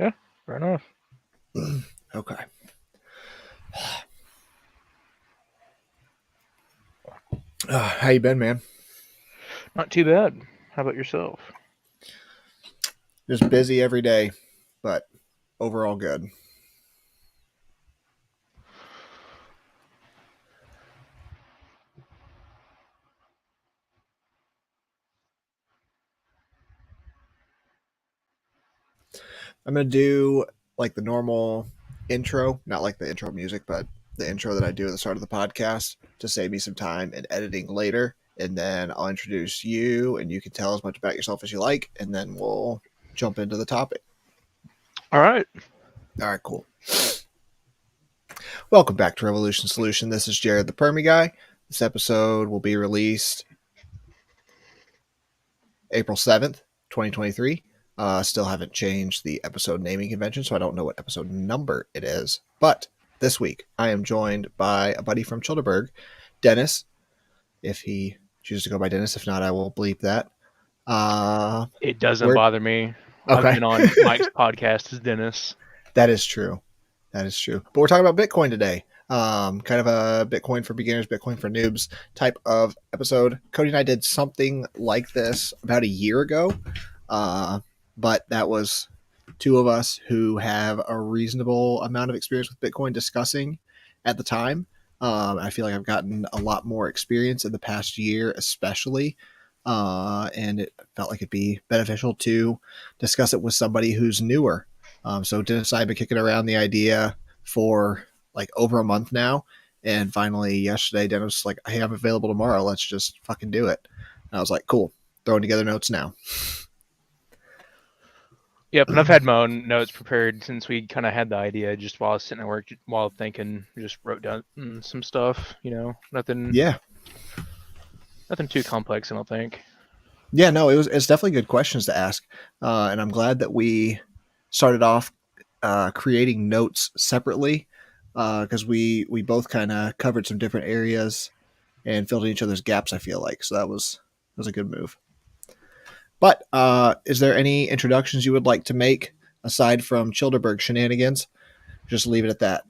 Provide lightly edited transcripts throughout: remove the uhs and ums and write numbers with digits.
Yeah, fair enough. Okay. How you been, man? Not too bad. How about yourself? Just busy every day, but overall good. I'm gonna do like the normal intro, not like the intro music, but the intro that I do at the start of the podcast to save me some time in editing later. And then I'll introduce you, and you can tell as much about yourself as you like, and then we'll jump into the topic. All right. All right, cool. Welcome back to Revolution Solution. This is Jared, the Permy Guy. This episode will be released April 7th, 2023. Still haven't changed the episode naming convention, so I don't know what episode number it is. But this week, I am joined by a buddy from Childerberg, Dennis, if he chooses to go by Dennis. If not, I will bleep that. It doesn't We're bother me. I've okay. been on Mike's podcast as Dennis. That is true. That is true. But we're talking about Bitcoin today. Kind of a Bitcoin for beginners, Bitcoin for noobs type of episode. Cody and I did something like this about a year ago. But that was two of us who have a reasonable amount of experience with Bitcoin discussing at the time. I feel like I've gotten a lot more experience in the past year, especially. And it felt like it'd be beneficial to discuss it with somebody who's newer. So Dennis and I have been kicking around the idea for like over a month now. And finally, yesterday, Dennis was like, hey, I'm available tomorrow. Let's just fucking do it. And I was like, cool. Throwing together notes now. Yep, and I've had my own notes prepared since we kind of had the idea. Just while I was sitting at work, while thinking, just wrote down some stuff. Nothing Yeah. too complex. I don't think. Yeah, no, it's definitely good questions to ask. And I'm glad that we started off creating notes separately because we both kind of covered some different areas and filled in each other's gaps, I feel like. So that was a good move. But is there any introductions you would like to make aside from Childerberg shenanigans? Just leave it at that.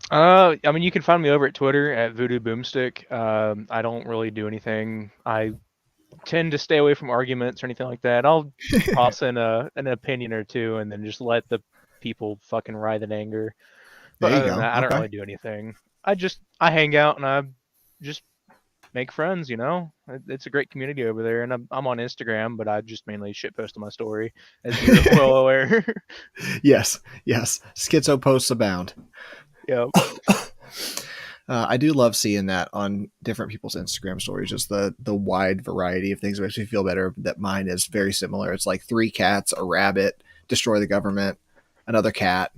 I mean, you can find me over at Twitter at Voodoo Boomstick. I don't really do anything. I tend to stay away from arguments or anything like that. I'll toss in an opinion or two and then just let the people fucking writhe in anger. But There you other than go. that, I don't Okay. really do anything. I hang out and I just make friends. It's a great community over there, and I'm on Instagram, but I just mainly shitpost on my story, as you're well aware. Yes, yes. Schizo posts abound. Yep. I do love seeing that on different people's Instagram stories, just the wide variety of things. It makes me feel better that mine is very similar. It's like 3 cats, a rabbit, destroy the government, another cat.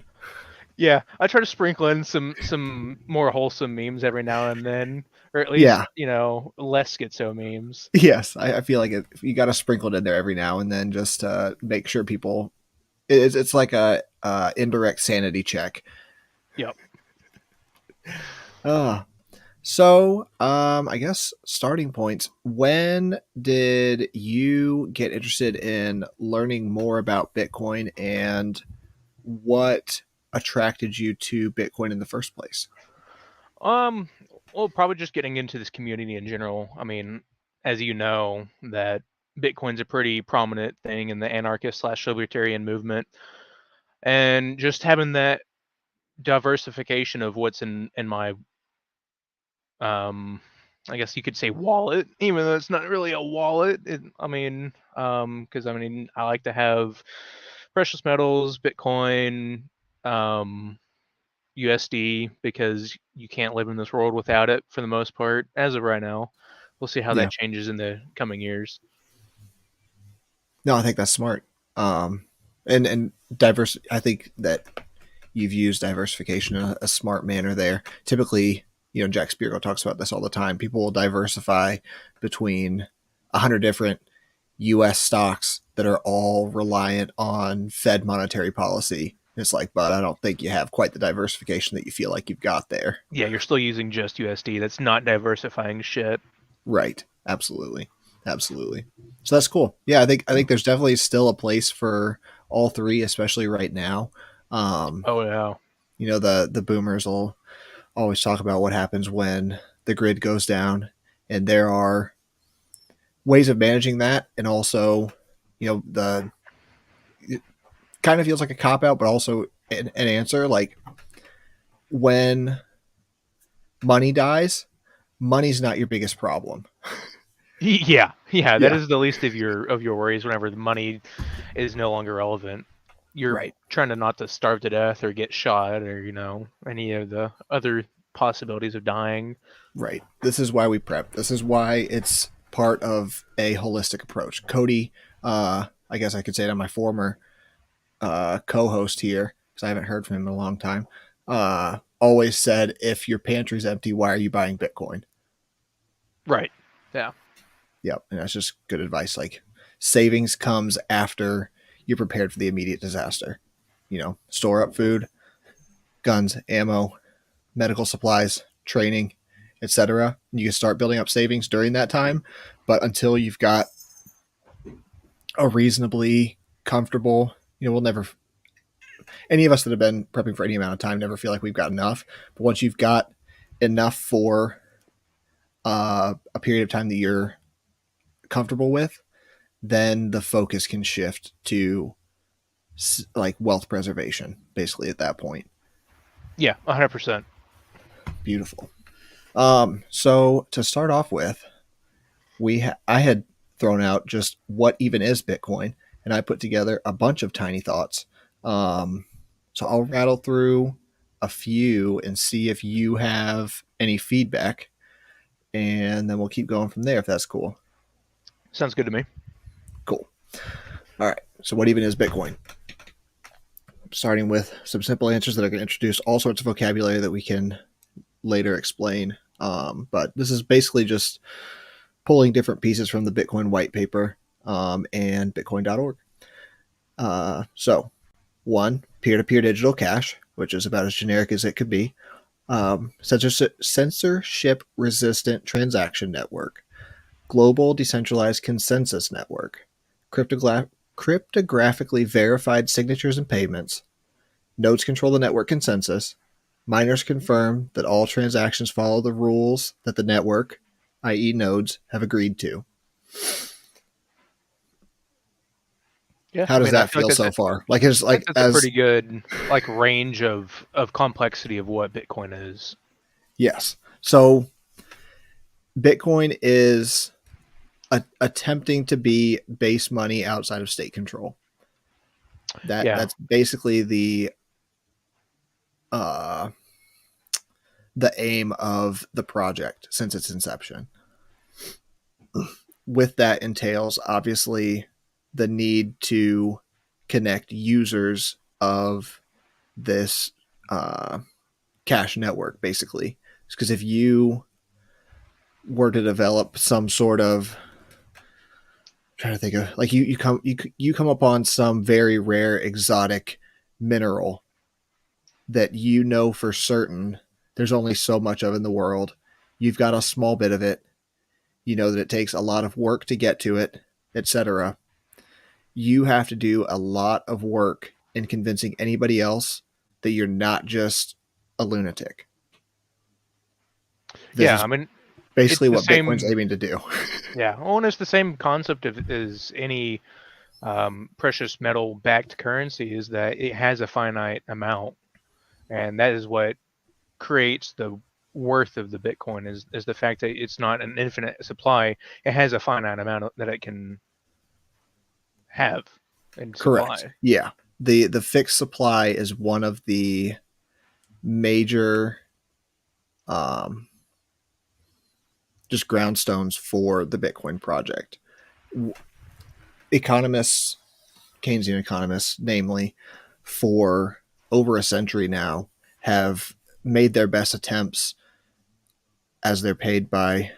Yeah, I try to sprinkle in some more wholesome memes every now and then, or at least Yeah, less schizo memes. yes. I feel like you got to sprinkle it in there every now and then just to make sure people. It's like a indirect sanity check. Yep. Uh, I guess starting points. When did you get interested in learning more about Bitcoin, and what attracted you to Bitcoin in the first place? Um. Well, probably just getting into this community in general. I mean, as you know, that Bitcoin's a pretty prominent thing in the anarchist/libertarian movement, and just having that diversification of what's in my um I guess you could say wallet, even though it's not really a wallet. Because I like to have precious metals, Bitcoin, um, USD, because you can't live in this world without it for the most part. As of right now, we'll see how Yeah. that changes in the coming years. No, I think that's smart. And diverse. I think that you've used diversification in a smart manner there. Typically, Jack Spirko talks about this all the time. People will diversify between 100 different U.S. stocks that are all reliant on Fed monetary policy. It's like, but I don't think you have quite the diversification that you feel like you've got there. Yeah, you're still using just USD. That's not diversifying shit. Right. Absolutely. Absolutely. So that's cool. Yeah, I think there's definitely still a place for all three, especially right now. Um, Oh yeah. the boomers will always talk about what happens when the grid goes down, and there are ways of managing that, and also, the it kind of feels like a cop out, but also an answer. Like when money dies, money's not your biggest problem. Yeah, yeah, that Yeah, is the least of your worries whenever the money is no longer relevant. You're right, trying to not to starve to death or get shot or, any of the other possibilities of dying. right. This is why we prep. This is why it's part of a holistic approach. Cody, I guess I could say that my former co-host here, because I haven't heard from him in a long time, always said, if your pantry's empty, why are you buying Bitcoin? Right. Yeah. Yep, and that's just good advice. Like savings comes after you're prepared for the immediate disaster. Store up food, guns, ammo, medical supplies, training, etc. You can start building up savings during that time, but until you've got a reasonably comfortable, we'll never, any of us that have been prepping for any amount of time never feel like we've got enough. But once you've got enough for a period of time that you're comfortable with, then the focus can shift to like wealth preservation, basically at that point. Yeah, 100%. Beautiful. So to start off with, I had thrown out just what even is Bitcoin, and I put together a bunch of tiny thoughts. So I'll rattle through a few and see if you have any feedback, and then we'll keep going from there if that's cool. Sounds good to me. Cool. All right. So what even is Bitcoin? Starting with some simple answers that are going to introduce all sorts of vocabulary that we can later explain. But this is basically just pulling different pieces from the Bitcoin white paper and Bitcoin.org. So, one, peer-to-peer digital cash, which is about as generic as it could be. Censorship-resistant transaction network. Global decentralized consensus network. Cryptographically verified signatures and payments. Nodes control the network consensus. Miners confirm that all transactions follow the rules that the network, i.e., nodes, have agreed to. Yeah, How I does mean, I that feel like feel so far? Like, it's I think like that's a as pretty good range of complexity of what Bitcoin is. yes. So Bitcoin is attempting to be base money outside of state control. Yeah. That's basically uh, the aim of the project since its inception. With that entails obviously the need to connect users of this cash network, basically. Because if you were to develop some sort of, trying to think of, like you come upon some very rare exotic mineral that for certain there's only so much of in the world. You've got a small bit of it. You know that it takes a lot of work to get to it, etc. You have to do a lot of work in convincing anybody else that you're not just a lunatic. This Yeah, is I mean, it's basically the what Bitcoin's same. aiming to do. Yeah, well, and it's the same concept of as any precious metal backed currency is that it has a finite amount, and that is what creates the worth of the Bitcoin is the fact that it's not an infinite supply. It has a finite amount that it can have and Correct. supply. Yeah. The fixed supply is one of the major um, just groundstones for the Bitcoin project. Economists, Keynesian economists, namely, for over a century now, have made their best attempts as they're paid by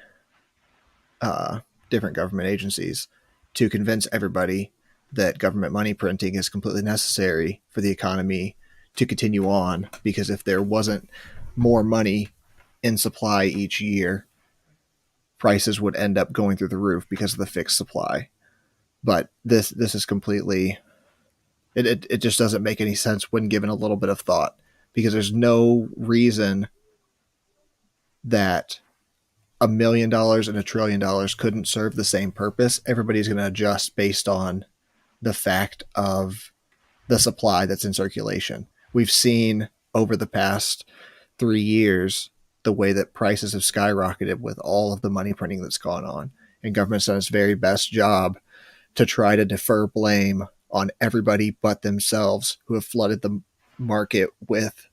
uh, different government agencies to convince everybody that government money printing is completely necessary for the economy to continue on. Because if there wasn't more money in supply each year, prices would end up going through the roof because of the fixed supply. But this is completely It just doesn't make any sense when given a little bit of thought, because there's no reason that $1 million and $1 trillion couldn't serve the same purpose. Everybody's going to adjust based on the fact of the supply that's in circulation. We've seen over the past 3 years the way that prices have skyrocketed with all of the money printing that's gone on. And government's done its very best job to try to defer blame on everybody but themselves who have flooded the market with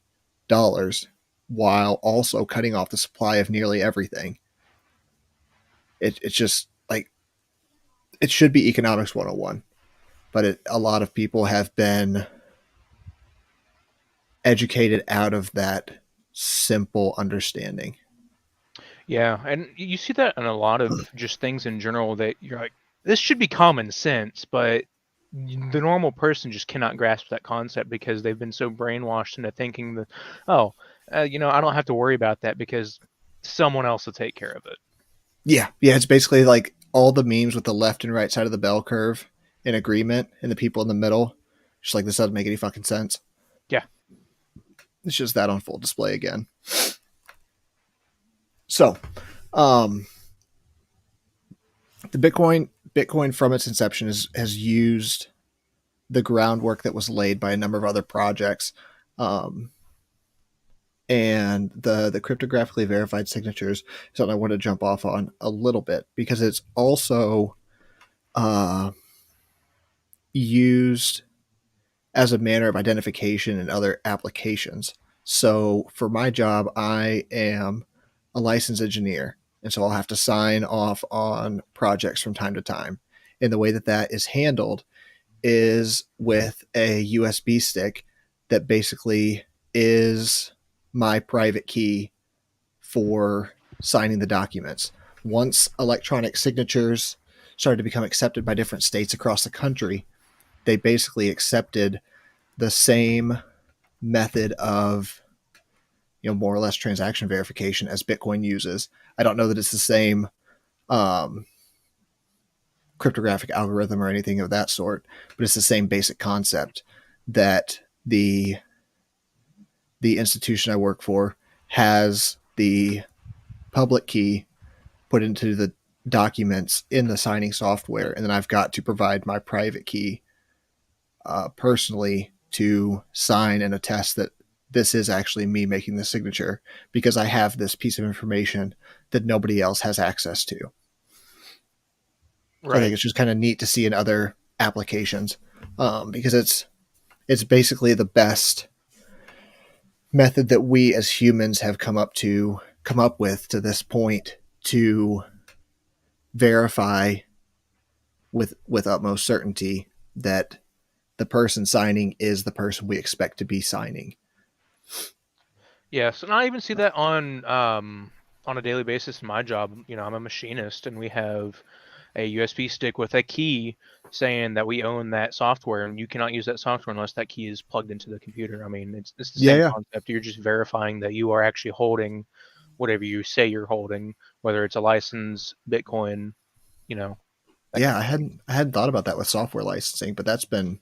dollars while also cutting off the supply of nearly everything. It's just like it should be economics 101, but a lot of people have been educated out of that simple understanding. Yeah, and you see that in a lot of just things in general that you're like, this should be common sense, but the normal person just cannot grasp that concept because they've been so brainwashed into thinking that, oh, I don't have to worry about that because someone else will take care of it. Yeah, yeah, it's basically like all the memes with the left and right side of the bell curve in agreement, and the people in the middle. Just like this doesn't make any fucking sense. Yeah. It's just that on full display again. So, um, the Bitcoin from its inception has used the groundwork that was laid by a number of other projects, um, and the cryptographically verified signatures is something I want to jump off on a little bit because it's also uh, used as a manner of identification in other applications. So for my job, I am a licensed engineer, and so I'll have to sign off on projects from time to time. And the way that that is handled is with a USB stick that basically is my private key for signing the documents. Once electronic signatures started to become accepted by different states across the country, they basically accepted the same method of more or less transaction verification as Bitcoin uses. I don't know that it's the same um, cryptographic algorithm or anything of that sort, but it's the same basic concept that the institution I work for has the public key put into the documents in the signing software, and then I've got to provide my private key personally to sign and attest that this is actually me making the signature because I have this piece of information that nobody else has access to. So I think Right. it's just kind of neat to see in other applications, because it's basically the best method that we as humans have come up with to this point to verify with utmost certainty that the person signing is the person we expect to be signing. Yes, and I even see that on a daily basis in my job. I'm a machinist, and we have a USB stick with a key saying that we own that software, and you cannot use that software unless that key is plugged into the computer. I mean, it's the Yeah, same yeah, concept. You're just verifying that you are actually holding whatever you say you're holding, whether it's a license, Bitcoin, you know, that yeah. kind of I hadn't thought about that with software licensing, but that's been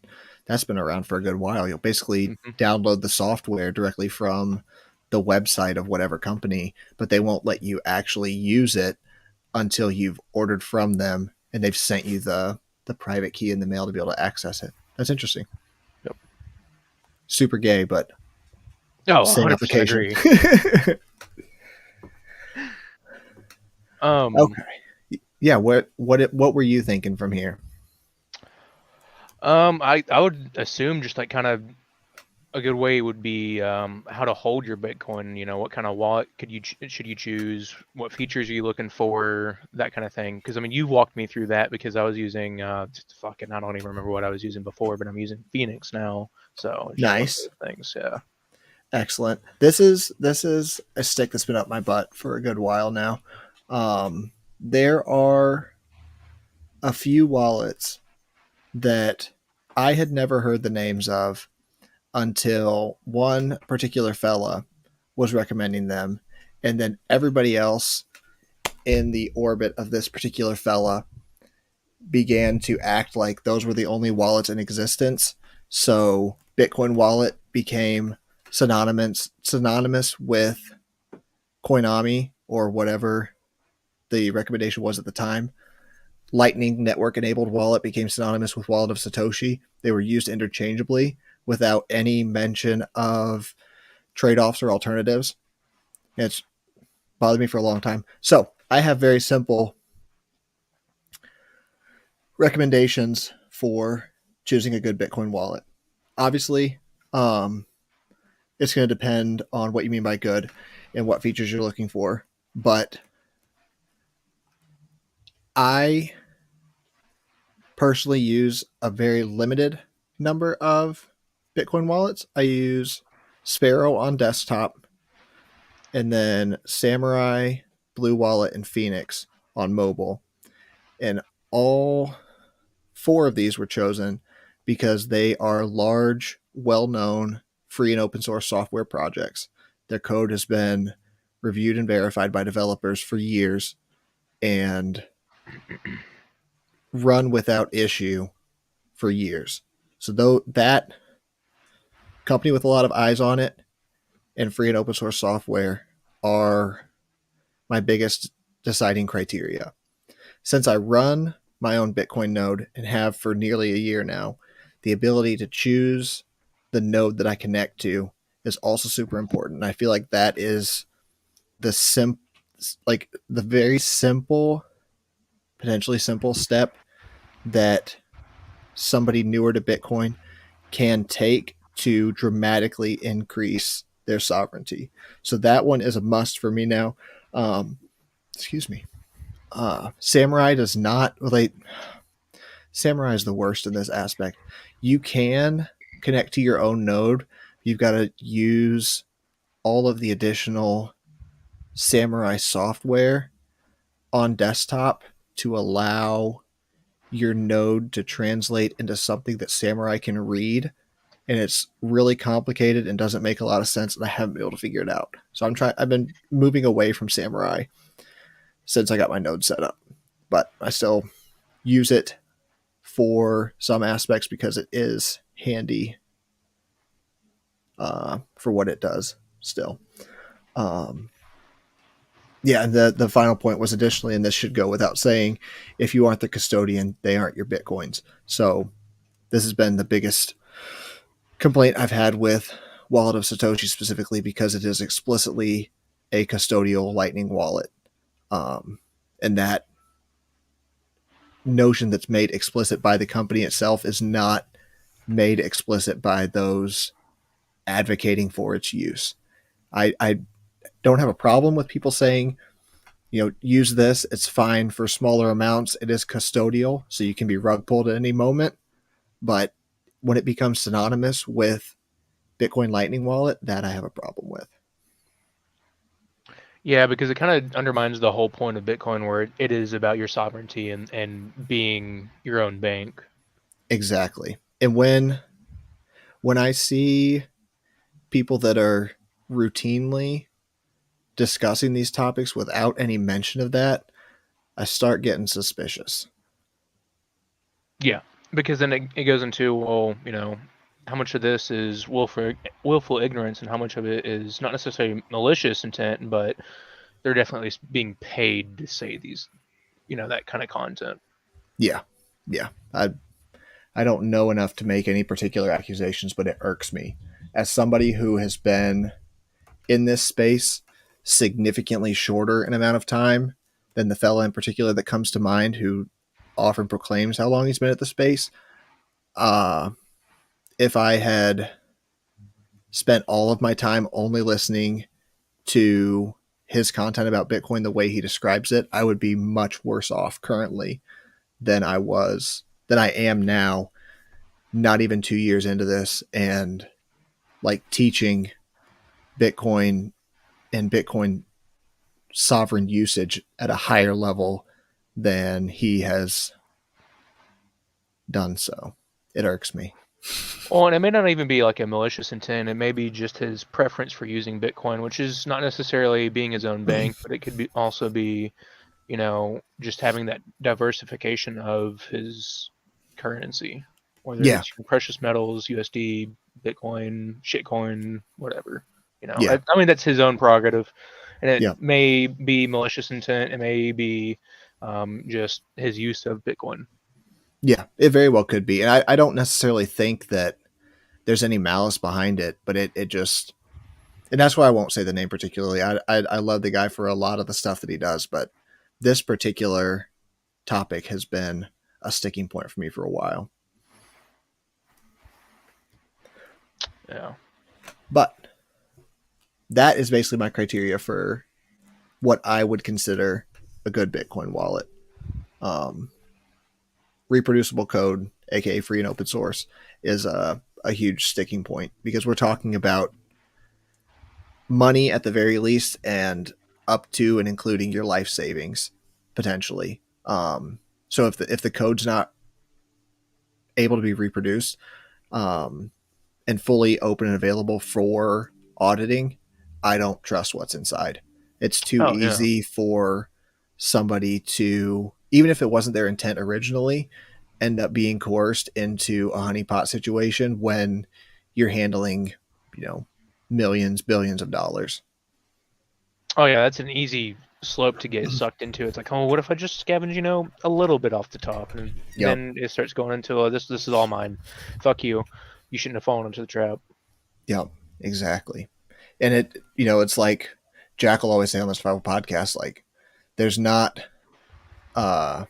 around for a good while. You'll basically thing. Hmm. download the software directly from the website of whatever company, but they won't let you actually use it until you've ordered from them and they've sent you the private key in the mail to be able to access it. That's interesting. Yep. Super gay, but Oh, same 100% application. agree. Um, Okay. Yeah. What were you thinking from here? I would assume just like kind of a good way would be how to hold your Bitcoin. What kind of wallet should you choose? What features are you looking for? That kind of thing. Because I mean, you walked me through that because I was using fucking I don't even remember what I was using before, but I'm using Phoenix now, so it's just one of Nice. those things. Yeah. Excellent. This is a stick that's been up my butt for a good while now. There are a few wallets that I had never heard the names of until one particular fella was recommending them, and then everybody else in the orbit of this particular fella began to act like those were the only wallets in existence So Bitcoin wallet became synonymous with Coinami or whatever the recommendation was at the time. Lightning Network enabled wallet became synonymous with Wallet of Satoshi. They were used interchangeably without any mention of trade offs or alternatives. It's bothered me for a long time. So I have very simple recommendations for choosing a good Bitcoin wallet. Obviously, it's going to depend on what you mean by good and what features you're looking for. But I personally use a very limited number of Bitcoin wallets. I use Sparrow on desktop and then Samurai, Blue Wallet, and Phoenix on mobile. And all four of these were chosen because they are large, well known, free and open source software projects. Their code has been reviewed and verified by developers for years and run without issue for years. So though that company with a lot of eyes on it and free and open source software are my biggest deciding criteria. Since I run my own Bitcoin node and have for nearly a year now, the ability to choose the node that I connect to is also super important. I feel like that is the the very simple, potentially simple step that somebody newer to Bitcoin can take to dramatically increase their sovereignty. So that one is a must for me now. Excuse me. Samurai does not relate. Samurai is the worst in this aspect. You can connect to your own node. You've got to use all of the additional Samurai software on desktop to allow your node to translate into something that Samurai can read. And it's really complicated and doesn't make a lot of sense, and I haven't been able to figure it out. So I've been moving away from Samurai since I got my node set up, but I still use it for some aspects because it is handy for what it does still. Um, yeah, and the final point was additionally, and this should go without saying, if you aren't the custodian, they aren't your Bitcoins. So this has been the biggest complaint I've had with Wallet of Satoshi specifically because it is explicitly a custodial Lightning wallet. And that notion that's made explicit by the company itself is not made explicit by those advocating for its use. I don't have a problem with people saying, use this. It's fine for smaller amounts. It is custodial, so you can be rug pulled at any moment. But when it becomes synonymous with Bitcoin Lightning Wallet, that I have a problem with. Yeah, because it kind of undermines the whole point of Bitcoin, where it is about your sovereignty and being your own bank. Exactly. And when I see people that are routinely discussing these topics without any mention of that, I start getting suspicious. Yeah, because then it goes into, well, how much of this is willful ignorance, and how much of it is not necessarily malicious intent, but they're definitely being paid to say these, that kind of content. Yeah. Yeah. I don't know enough to make any particular accusations, but it irks me. As somebody who has been in this space significantly shorter an amount of time than the fella in particular that comes to mind who often proclaims how long he's been at the space, uh, if I had spent all of my time only listening to his content about Bitcoin the way he describes it, I would be much worse off currently than I am now, not even 2 years into this, and like teaching Bitcoin and Bitcoin sovereign usage at a higher level than he has done so. It irks me. Well, and it may not even be like a malicious intent. It may be just his preference for using Bitcoin, which is not necessarily being his own bank, but it could be also be, just having that diversification of his currency. whether Yeah, it's precious metals, USD, Bitcoin, shitcoin, whatever. yeah, I mean that's his own prerogative, and it yeah, may be malicious intent. It may be just his use of Bitcoin. yeah. It very well could be, and I don't necessarily think that there's any malice behind it, but it just, and that's why I won't say the name particularly. I love the guy for a lot of the stuff that he does, but this particular topic has been a sticking point for me for a while. Yeah. But that is basically my criteria for what I would consider a good Bitcoin wallet. Um, Reproducible code, aka free and open source, is a huge sticking point because we're talking about money at the very least and up to and including your life savings potentially. So if the code's not able to be reproduced, um, and fully open and available for auditing, I don't trust what's inside. It's too Oh yeah. easy for somebody to, even if it wasn't their intent originally, end up being coerced into a honeypot situation when you're handling, you know, millions, billions of dollars. Oh yeah, that's an easy slope to get sucked into. It's like, oh, what if I just scavenge, a little bit off the top, and Yep. then it starts going into, oh, this is all mine. Fuck you. You shouldn't have fallen into the trap. Yep. Exactly. And it's like Jack will always say on the Survival Podcast, like, there's not uh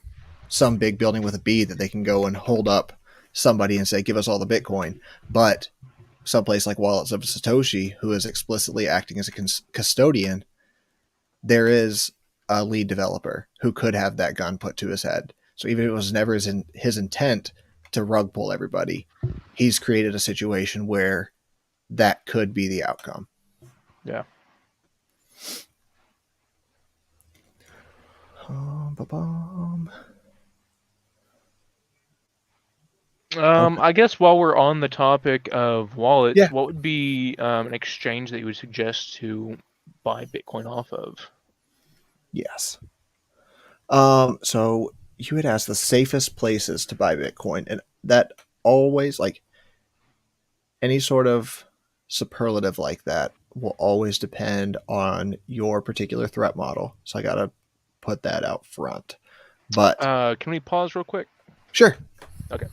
some big building with a B that they can go and hold up somebody and say, give us all the Bitcoin. But someplace like Wallets of Satoshi, who is explicitly acting as a custodian, there is a lead developer who could have that gun put to his head. So even if it was never his intent to rug pull everybody, he's created a situation where that could be the outcome. Yeah. Okay. I guess while we're on the topic of wallets, Yeah. what would be an exchange that you would suggest to buy Bitcoin off of? Yes. So you had asked the safest places to buy Bitcoin, and that always, like, any sort of superlative like that will always depend on your particular threat model. So I gotta put that out front. But Can we pause real quick? sure. Okay.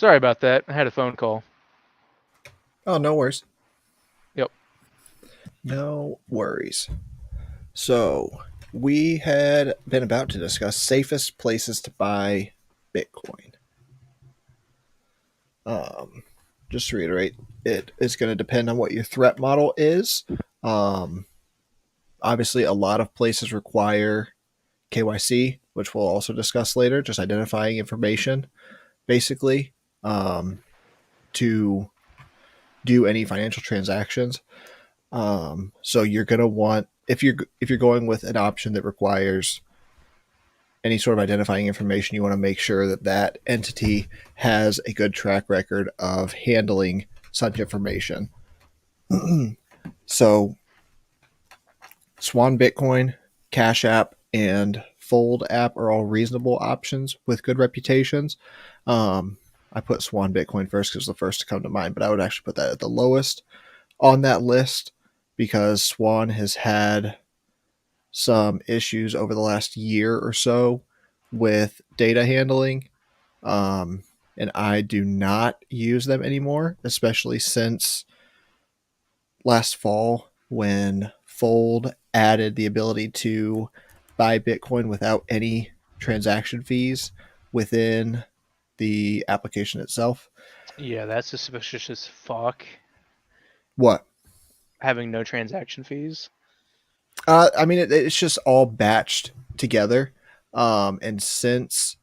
Sorry about that. I had a phone call. Oh, no worries. Yep. No worries. So, we had been about to discuss safest places to buy Bitcoin. Um, just to reiterate, it is going to depend on what your threat model is. Um, Obviously, a lot of places require KYC, which we'll also discuss later, just identifying information, basically, to do any financial transactions. So you're going to want if you're going with an option that requires any sort of identifying information, you want to make sure that that entity has a good track record of handling such information. So Swan Bitcoin, Cash App, and Fold App are all reasonable options with good reputations. I put Swan Bitcoin first because it's the first to come to mind, but I would actually put that at the lowest on that list because Swan has had some issues over the last year or so with data handling. And I do not use them anymore, especially since last fall when Fold added the ability to buy Bitcoin without any transaction fees within the application itself. Yeah, that's suspicious as fuck. What? Having no transaction fees. I mean, it's just all batched together. And since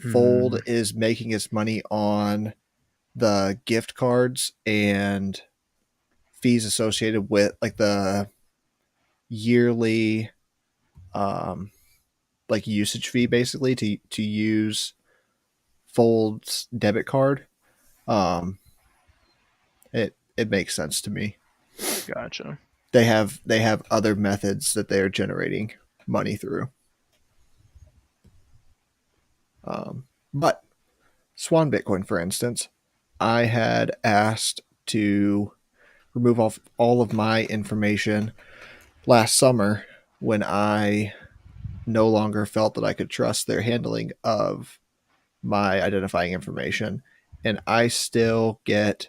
Hmm. Fold is making its money on the gift cards and fees associated with like the yearly um like usage fee basically to use Fold's debit card. Um, it makes sense to me. Gotcha. They have other methods that they are generating money through. But Swan Bitcoin, for instance, I had asked to remove all of my information last summer when I no longer felt that I could trust their handling of my identifying information. And I still get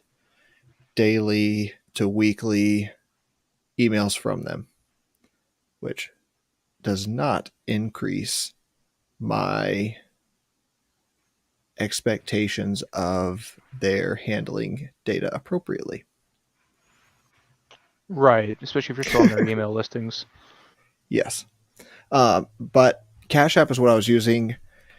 daily to weekly emails from them, which does not increase my expectations of their handling data appropriately. Right, especially if you're still on their email listings. Yes. But Cash App is what I was using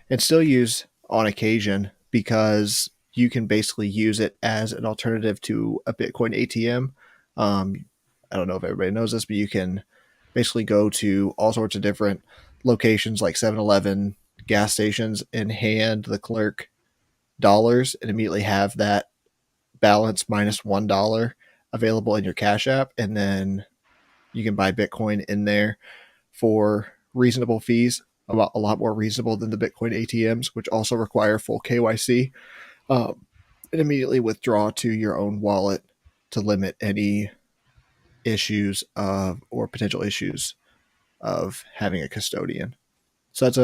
and still use on occasion because you can basically use it as an alternative to a Bitcoin ATM. I don't know if everybody knows this, but you can basically go to all sorts of different locations like 7-Eleven, gas stations, and hand the clerk dollars and immediately have that balance minus $1 available in your Cash App. And then you can buy Bitcoin in there for reasonable fees, a lot more reasonable than the Bitcoin ATMs, which also require full KYC, and immediately withdraw to your own wallet to limit any issues of or potential issues of having a custodian. So that's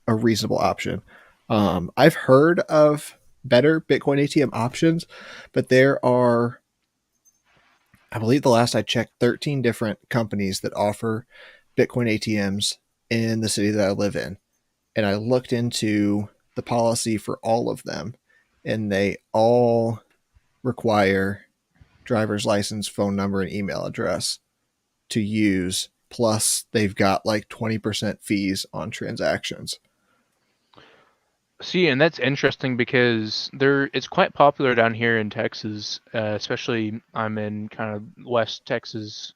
a reasonable option. I've heard of better Bitcoin ATM options, but there are, I believe the last I checked, 13 different companies that offer Bitcoin ATMs in the city that I live in. And I looked into the policy for all of them, and they all require driver's license, phone number, and email address to use. Plus, they've got like 20% fees on transactions. See, and that's interesting because it's quite popular down here in Texas, especially I'm in kind of West Texas.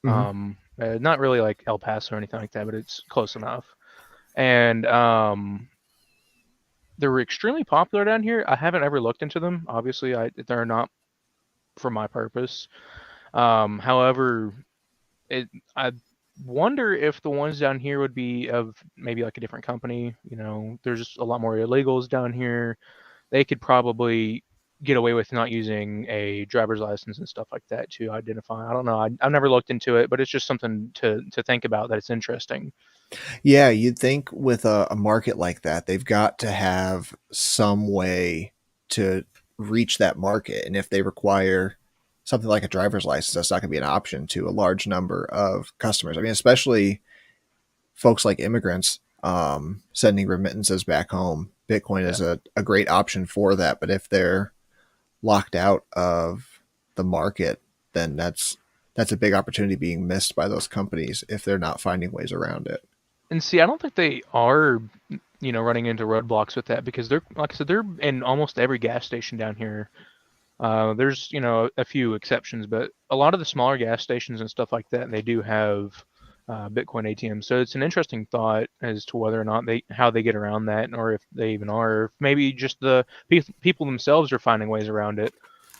Mm-hmm. Not really like El Paso or anything like that, but it's close enough. And they're extremely popular down here. I haven't ever looked into them. Obviously, they're not for my purpose. However, it I wonder if the ones down here would be of maybe like a different company. You know, there's just a lot more illegals down here. They could probably get away with not using a driver's license and stuff like that to identify. I don't know. I've never looked into it, but it's just something to think about that it's interesting. Yeah, you'd think with a market like that, they've got to have some way. to reach that market. And if they require something like a driver's license, that's not going to be an option to a large number of customers. I mean, especially folks like immigrants sending remittances back home. Bitcoin Yeah. is a great option for that. But if they're locked out of the market, then that's a big opportunity being missed by those companies if they're not finding ways around it. And see, I don't think they are, running into roadblocks with that because they're, like I said, they're in almost every gas station down here. There's, a few exceptions, but a lot of the smaller gas stations and stuff like that, they do have Bitcoin ATMs. So it's an interesting thought as to whether or not how they get around that, or if they even are. Maybe just the people themselves are finding ways around it,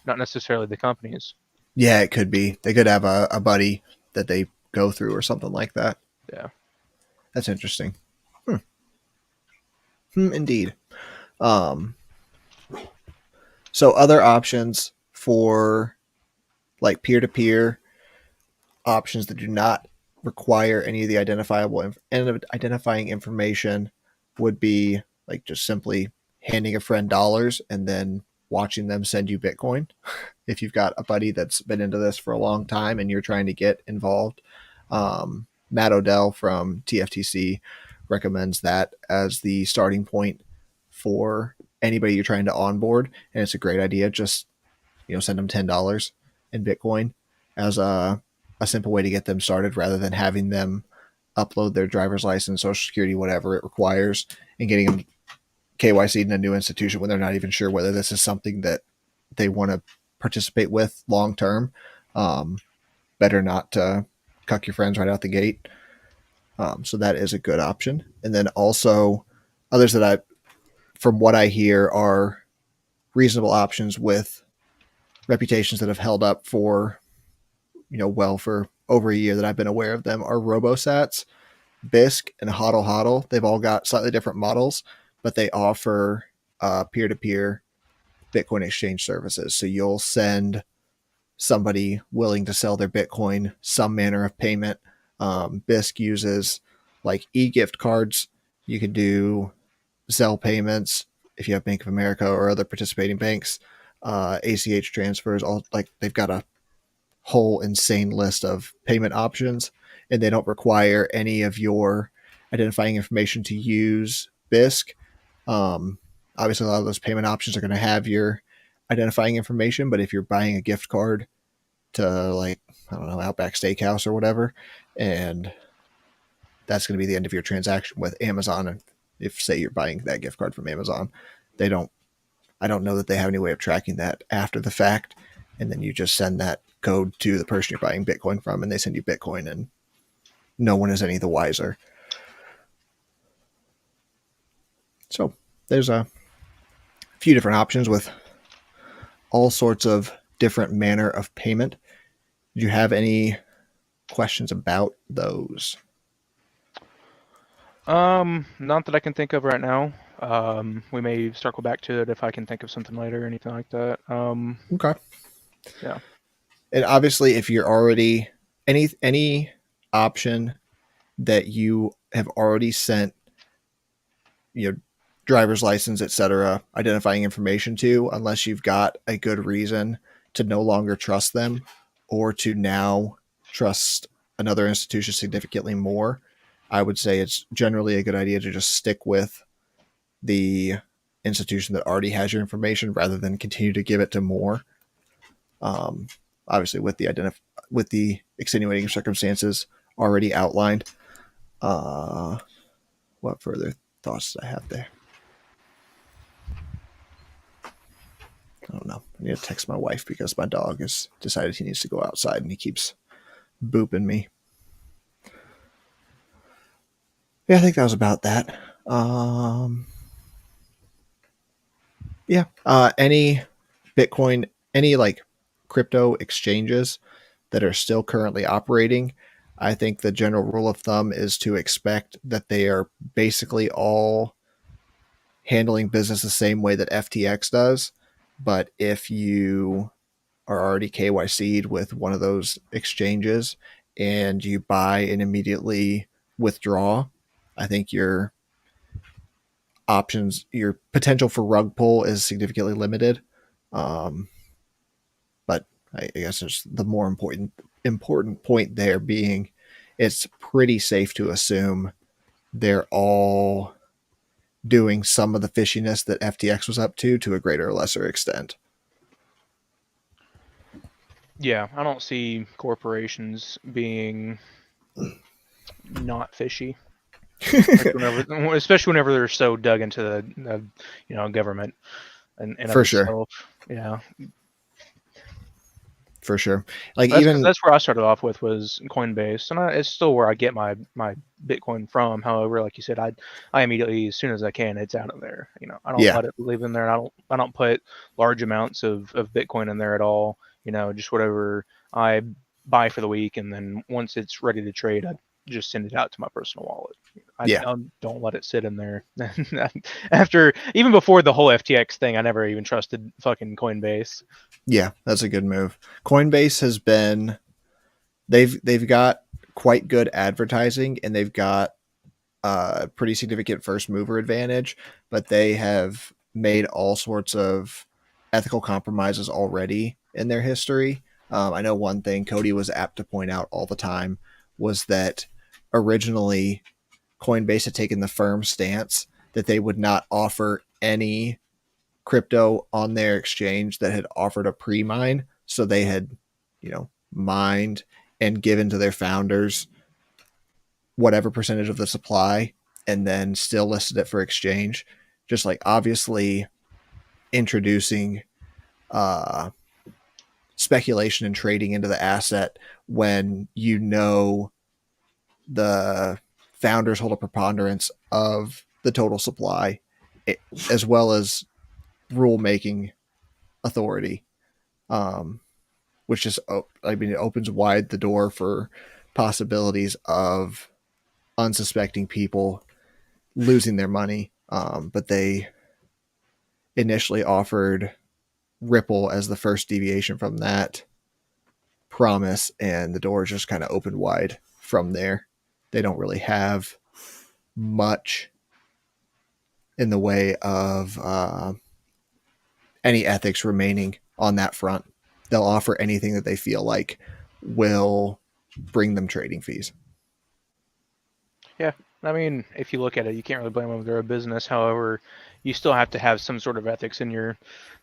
not necessarily the companies. Yeah, it could be. They could have a buddy that they go through or something like that. Yeah. That's interesting. Hmm. Indeed. Um, so other options for like peer to peer options that do not require any of the identifying information would be like just simply handing a friend dollars and then watching them send you Bitcoin. If you've got a buddy that's been into this for a long time and you're trying to get involved, Matt Odell from TFTC recommends that as the starting point for anybody you're trying to onboard, and it's a great idea. Just send them $10 in Bitcoin as a simple way to get them started, rather than having them upload their driver's license, social security, whatever it requires, and getting them KYC'd in a new institution when they're not even sure whether this is something that they want to participate with long term. Better not to cuck your friends right out the gate. So that is a good option. And then also others that from what I hear, are reasonable options with reputations that have held up for well for over a year that I've been aware of them are RoboSats, Bisq, and Hodl Hodl. They've all got slightly different models, but they offer peer-to-peer Bitcoin exchange services. So you'll send somebody willing to sell their Bitcoin some manner of payment. Bisq uses like e-gift cards. You can do Zelle payments if you have Bank of America or other participating banks. ACH transfers, all like they've got a whole insane list of payment options, and they don't require any of your identifying information to use Bisq. Obviously, a lot of those payment options are going to have your identifying information, but if you're buying a gift card to like I don't know Outback Steakhouse or whatever, and that's going to be the end of your transaction with Amazon. And if say you're buying that gift card from Amazon, they don't. I don't know that they have any way of tracking that after the fact, and then you just send that code to the person you're buying Bitcoin from, and they send you Bitcoin, and no one is any the wiser. So there's a few different options with all sorts of different manner of payment. Do you have any questions about those? Not that I can think of right now. We may circle back to it if I can think of something later or anything like that. Okay. Yeah. And obviously, if you're already any option that you have already sent, you know, driver's license, etc., identifying information to, unless you've got a good reason to no longer trust them or to now trust another institution significantly more, I would say it's generally a good idea to just stick with the institution that already has your information rather than continue to give it to more. Um, Obviously, with the extenuating circumstances already outlined. What further thoughts did I have there? I don't know. I need to text my wife because my dog has decided he needs to go outside and he keeps booping me. Yeah, I think that was about that. Yeah. Any Bitcoin, any like crypto exchanges that are still currently operating, I think the general rule of thumb is to expect that they are basically all handling business the same way that FTX does. But if you are already KYC'd with one of those exchanges and you buy and immediately withdraw, I think you're options, your potential for rug pull is significantly limited. Um, but I guess there's the more important point there being it's pretty safe to assume they're all doing some of the fishiness that FTX was up to a greater or lesser extent. Yeah, I don't see corporations being not fishy, especially whenever they're so dug into the government and of For sure. itself. Yeah, For sure. Like that's because even that's where I started off with was Coinbase, and it's still where I get my Bitcoin from. However, like you said, I immediately, as soon as I can, it's out of there. I don't yeah, let it live in there. I don't put large amounts of Bitcoin in there at all. Just whatever I buy for the week, and then once it's ready to trade, I just send it out to my personal wallet. yeah, I don't let it sit in there. After even before the whole FTX thing, I never even trusted fucking Coinbase. yeah. That's a good move. Coinbase has been they've got quite good advertising and they've got a pretty significant first mover advantage, but they have made all sorts of ethical compromises already in their history. I know one thing Cody was apt to point out all the time was that originally Coinbase had taken the firm stance that they would not offer any crypto on their exchange that had offered a pre-mine. So they had, mined and given to their founders whatever percentage of the supply and then still listed it for exchange. Just like obviously introducing uh, speculation and trading into the asset when the founders hold a preponderance of the total supply, as well as rule making authority, um, which just it opens wide the door for possibilities of unsuspecting people losing their money. But they initially offered Ripple as the first deviation from that promise, and the doors just kind of opened wide from there. They don't really have much in the way of any ethics remaining on that front. They'll offer anything that they feel like will bring them trading fees. Yeah, I mean, if you look at it, you can't really blame them. They're a business. However, you still have to have some sort of ethics in your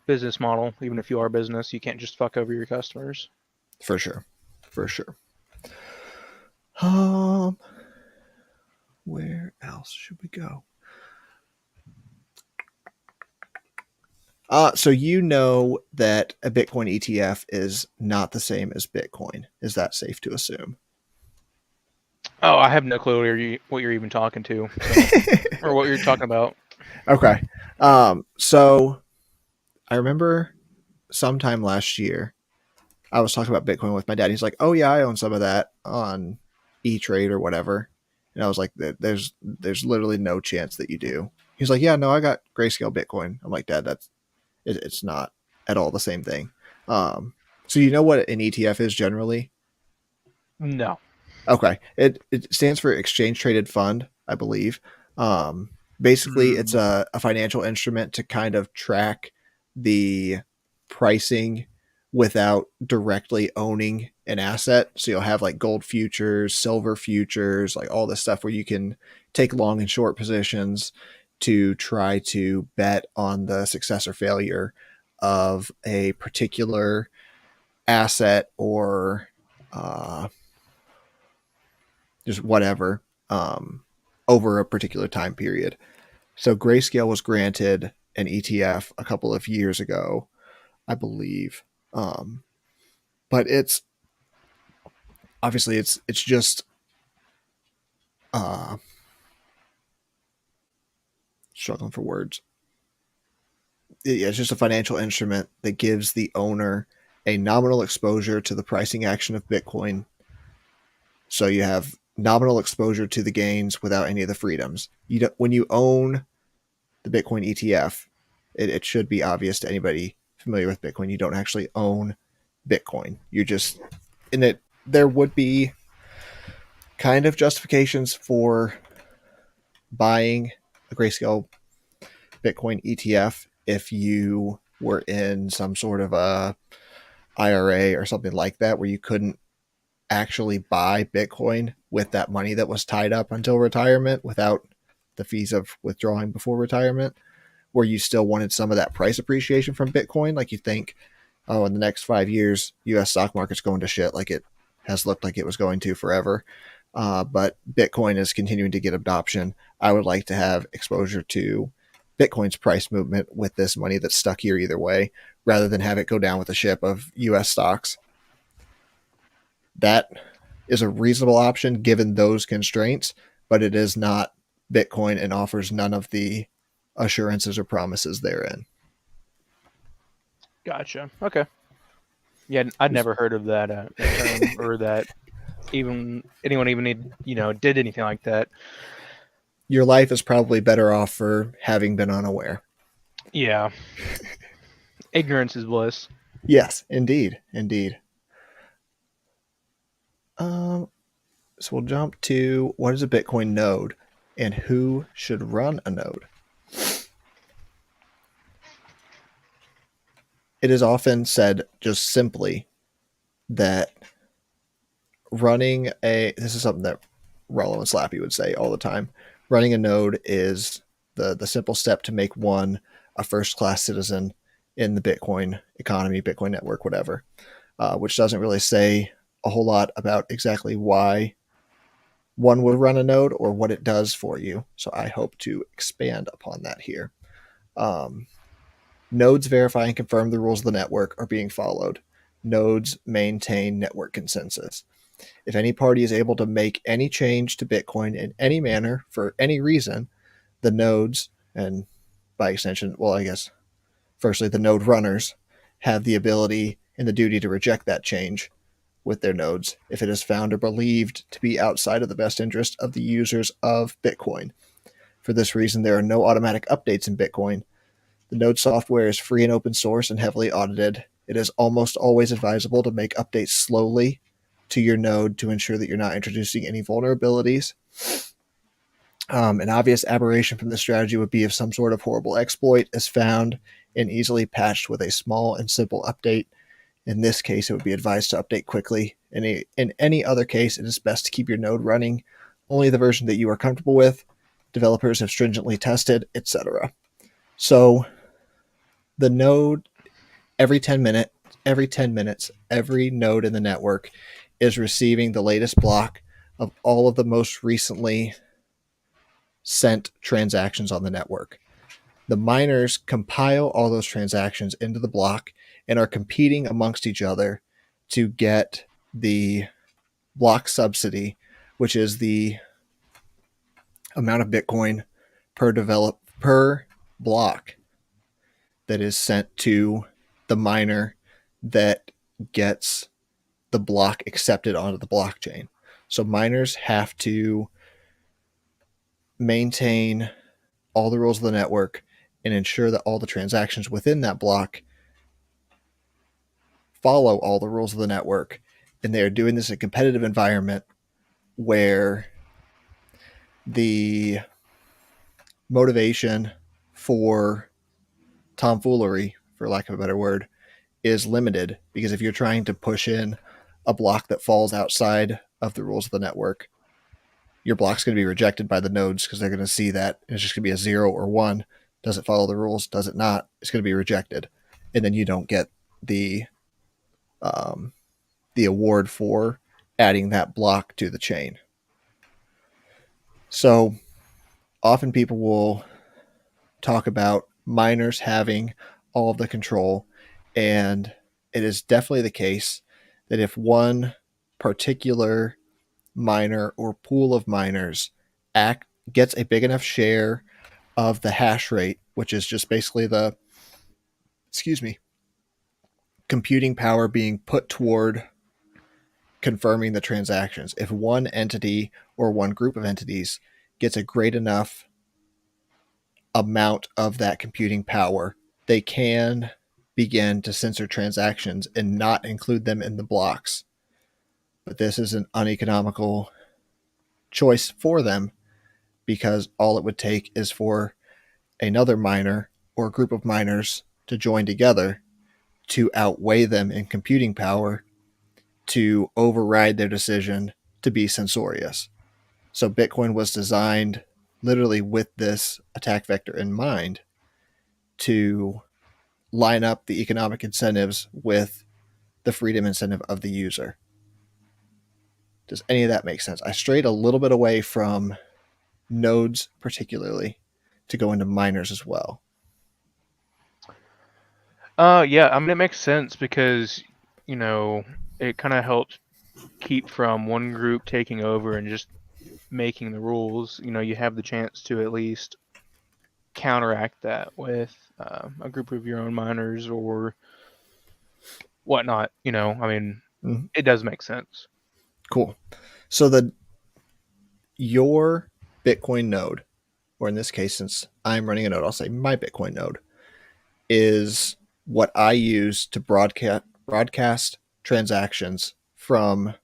business model. Even if you are a business, you can't just fuck over your customers. For sure. For sure. Um, where else should we go? So you know that a Bitcoin ETF is not the same as Bitcoin. Is that safe to assume? Oh, I have no clue what you're even talking to, so or what you're talking about. Okay. So I remember sometime last year, I was talking about Bitcoin with my dad. He's like, "Oh yeah, I own some of that on E-Trade or whatever," and I was like, "There's literally no chance that you do." He's like, "Yeah, no, I got Grayscale Bitcoin." I'm like, "Dad, it's not at all the same thing." Um, so you know what an ETF is generally? No. Okay, it stands for Exchange Traded Fund, I believe. Basically, it's Mm, a financial instrument to kind of track the pricing without directly owning an asset. So you'll have like gold futures, silver futures, like all this stuff where you can take long and short positions to try to bet on the success or failure of a particular asset or just whatever, um, over a particular time period. So Grayscale was granted an ETF a couple of years ago, I believe. But it's obviously it's just uh, struggling for words. It's just a financial instrument that gives the owner a nominal exposure to the pricing action of Bitcoin. So you have nominal exposure to the gains without any of the freedoms. When you own the Bitcoin ETF, it should be obvious to anybody familiar with Bitcoin. You don't actually own Bitcoin. You're just in it. There would be kind of justifications for buying a Grayscale Bitcoin ETF if you were in some sort of a IRA or something like that, where you couldn't actually buy Bitcoin with that money that was tied up until retirement without the fees of withdrawing before retirement, where you still wanted some of that price appreciation from Bitcoin. Like you think, oh, in the next 5 years, US stock market's going to shit like it has looked like it was going to forever. But Bitcoin is continuing to get adoption. I would like to have exposure to Bitcoin's price movement with this money that's stuck here either way, rather than have it go down with the ship of US stocks. That is a reasonable option given those constraints, but it is not Bitcoin and offers none of the assurances or promises therein. Gotcha. Okay. Yeah, I'd never heard of that term or that even anyone even did anything like that. Your life is probably better off for having been unaware. Yeah. Ignorance is bliss. Yes, indeed, indeed. So we'll jump to what is a Bitcoin node and who should run a node. It is often said just simply that this is something that Rollo and Slappy would say all the time. Running a node is the simple step to make one a first class citizen in the Bitcoin economy, Bitcoin network, whatever, which doesn't really say a whole lot about exactly why one would run a node or what it does for you. So I hope to expand upon that here. Nodes verify and confirm the rules of the network are being followed. Nodes maintain network consensus. If any party is able to make any change to Bitcoin in any manner for any reason, the nodes, and by extension, well, I guess, firstly, the node runners have the ability and the duty to reject that change with their nodes if it is found or believed to be outside of the best interest of the users of Bitcoin. For this reason, there are no automatic updates in Bitcoin. The node software is free and open source and heavily audited. It is almost always advisable to make updates slowly to your node to ensure that you're not introducing any vulnerabilities. An obvious aberration from this strategy would be if some sort of horrible exploit is found and easily patched with a small and simple update. In this case, it would be advised to update quickly. In any other case, it is best to keep your node running only the version that you are comfortable with. Developers have stringently tested, etc. So the node every 10 minutes, every node in the network is receiving the latest block of all of the most recently sent transactions on the network. The miners compile all those transactions into the block and are competing amongst each other to get the block subsidy, which is the amount of Bitcoin per block that is sent to the miner that gets the block accepted onto the blockchain. So miners have to maintain all the rules of the network and ensure that all the transactions within that block follow all the rules of the network. And they are doing this in a competitive environment where the motivation for tomfoolery, for lack of a better word, is limited, because if you're trying to push in a block that falls outside of the rules of the network, your block's going to be rejected by the nodes because they're going to see that it's just going to be a 0 or 1. Does it follow the rules? Does it not? It's going to be rejected. And then you don't get the award for adding that block to the chain. So often people will talk about miners having all of the control, and it is definitely the case that if one particular miner or pool of miners gets a big enough share of the hash rate, which is just basically the computing power being put toward confirming the transactions. If one entity or one group of entities gets a great enough amount of that computing power, they can begin to censor transactions and not include them in the blocks. But this is an uneconomical choice for them, because all it would take is for another miner or a group of miners to join together to outweigh them in computing power to override their decision to be censorious. So Bitcoin was designed literally with this attack vector in mind to line up the economic incentives with the freedom incentive of the user. Does any of that make sense? I strayed a little bit away from nodes, particularly, to go into miners as well. Yeah, I mean, it makes sense because, you know, it kind of helps keep from one group taking over and just making the rules. You know, you have the chance to at least counteract that with a group of your own miners or whatnot. You know, I mean, Mm-hmm. it does make sense. Cool. So your Bitcoin node, or in this case, since I'm running a node, I'll say my Bitcoin node, is what I use to broadcast transactions from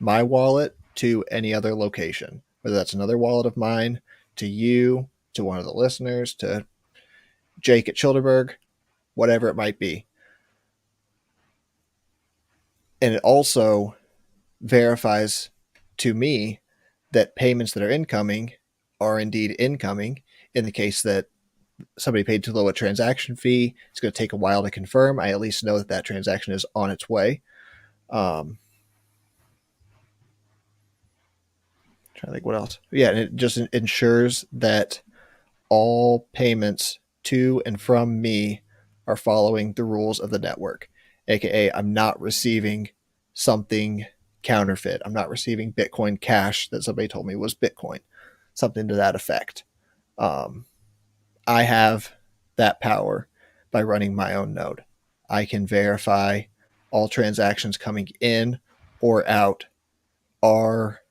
my wallet to any other location, whether that's another wallet of mine, to you, to one of the listeners, to Jake at Childerberg, whatever it might be. And it also verifies to me that payments that are incoming are indeed incoming. In the case that somebody paid too low a transaction fee, it's going to take a while to confirm. I at least know that that transaction is on its way. Trying to think what else. Yeah, and it just ensures that all payments to and from me are following the rules of the network. AKA, I'm not receiving something counterfeit. I'm not receiving Bitcoin Cash that somebody told me was Bitcoin, something to that effect. Um, I have that power by running my own node. I can verify all transactions coming in or out are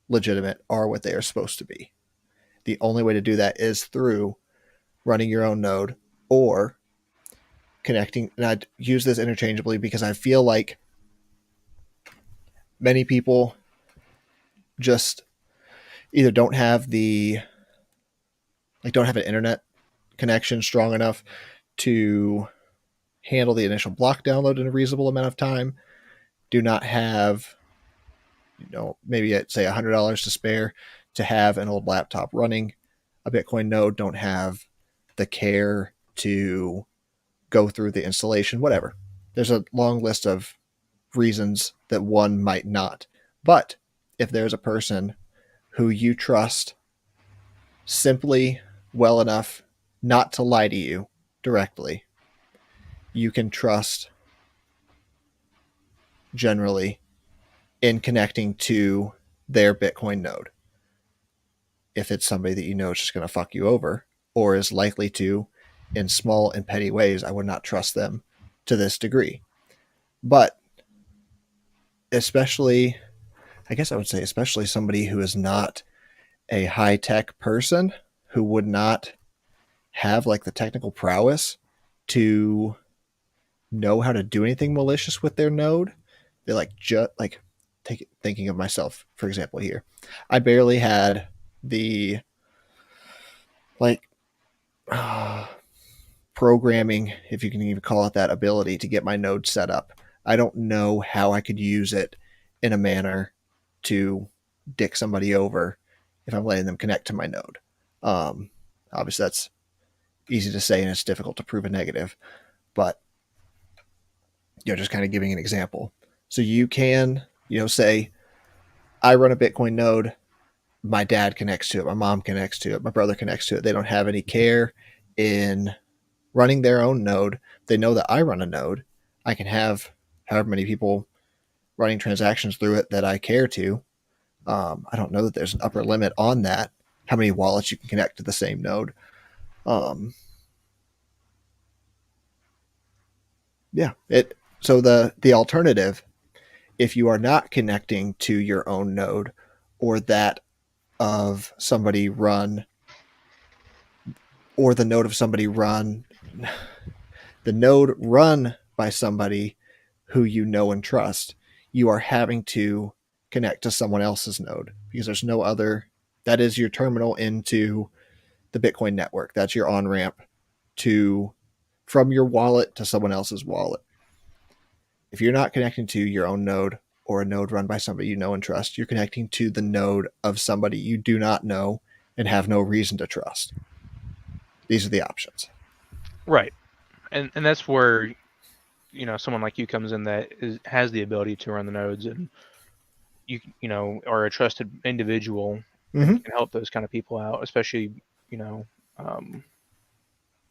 legitimate, are what they are supposed to be. The only way to do that is through running your own node or connecting. And I use this interchangeably because I feel like many people just either don't have don't have an internet connection strong enough to handle the initial block download in a reasonable amount of time, do not have, maybe at say $100 to spare to have an old laptop running a Bitcoin node, don't have the care to go through the installation, whatever. There's a long list of reasons that one might not. But if there's a person who you trust simply well enough not to lie to you directly, you can trust generally in connecting to their Bitcoin node. If it's somebody that you know is just going to fuck you over or is likely to in small and petty ways, I would not trust them to this degree. But especially, I guess I would say, especially somebody who is not a high tech person who would not have like the technical prowess to know how to do anything malicious with their node. They thinking of myself, for example, here. I barely had the like programming, if you can even call it that, ability to get my node set up. I don't know how I could use it in a manner to dick somebody over if I'm letting them connect to my node. Obviously, that's easy to say and it's difficult to prove a negative, but just kind of giving an example. So you can, say, I run a Bitcoin node, my dad connects to it, my mom connects to it, my brother connects to it. They don't have any care in running their own node. They know that I run a node. I can have however many people running transactions through it that I care to. I don't know that there's an upper limit on that, how many wallets you can connect to the same node. Yeah. So the alternative, if you are not connecting to your own node or that of somebody run or the node of somebody run the node run by somebody who you know and trust, you are having to connect to someone else's node because there's no other. That is your terminal into the Bitcoin network. That's your on ramp to from your wallet to someone else's wallet. If you're not connecting to your own node or a node run by somebody you know and trust, you're connecting to the node of somebody you do not know and have no reason to trust. These are the options. Right. And that's where, someone like you comes in that has the ability to run the nodes, and are a trusted individual and Mm-hmm. can help those kind of people out, especially, you know, um,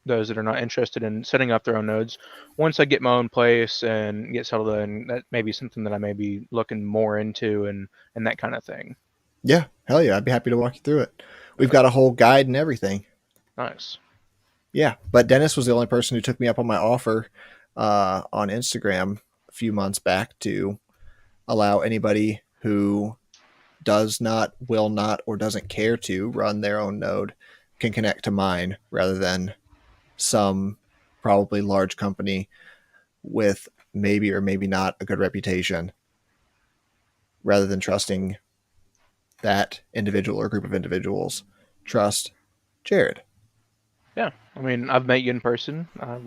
those that are not interested in setting up their own nodes. Once I get my own place and get settled in, that may be something that I may be looking more into, and that kind of thing. Yeah, hell yeah. I'd be happy to walk you through it. We've Yeah. got a whole guide and everything. Nice. Yeah, but Dennis was the only person who took me up on my offer on Instagram a few months back to allow anybody who does not, will not, or doesn't care to run their own node can connect to mine rather than some probably large company with maybe or maybe not a good reputation, rather than trusting that individual or group of individuals. Trust Jared. Yeah, I mean, I've met you in person.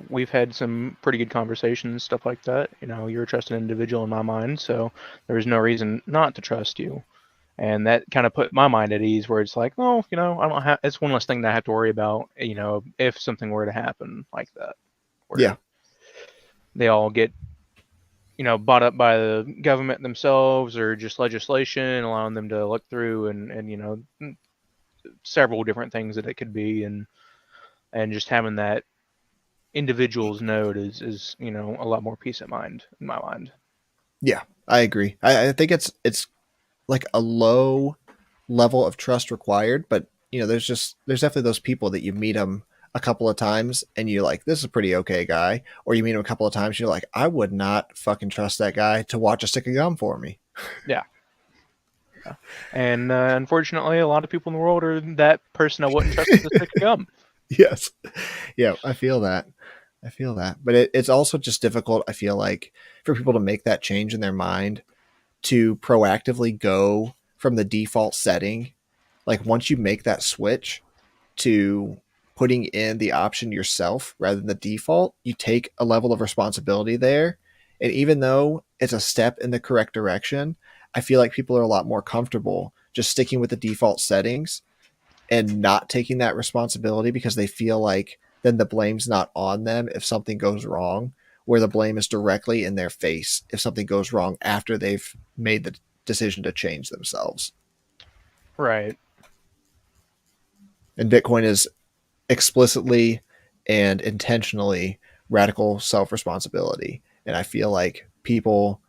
We've had some pretty good conversations, stuff like that. You're a trusted individual in my mind, so there was no reason not to trust you. And that kind of put my mind at ease, where it's like, oh, I don't have. It's one less thing that I have to worry about. If something were to happen like that, Yeah, where they all get bought up by the government themselves, or just legislation allowing them to look through, and several different things that it could be, and just having that individual's node is a lot more peace of mind in my mind. yeah, I agree. I think it's like a low level of trust required, but there's definitely those people that you meet them a couple of times and you're like, this is a pretty okay guy, or you meet him a couple of times and you're like, I would not fucking trust that guy to watch a stick of gum for me. Yeah. Yeah. And unfortunately, a lot of people in the world are that person I wouldn't trust with a stick of gum. Yes, yeah, I feel that. I feel that, but it's also just difficult. I feel like for people to make that change in their mind to proactively go from the default setting, like once you make that switch to putting in the option yourself rather than the default, you take a level of responsibility there. And even though it's a step in the correct direction, I feel like people are a lot more comfortable just sticking with the default settings and not taking that responsibility because they feel like then the blame's not on them if something goes wrong, where the blame is directly in their face if something goes wrong after they've made the decision to change themselves. Right. And Bitcoin is explicitly and intentionally radical self responsibility. And I feel like people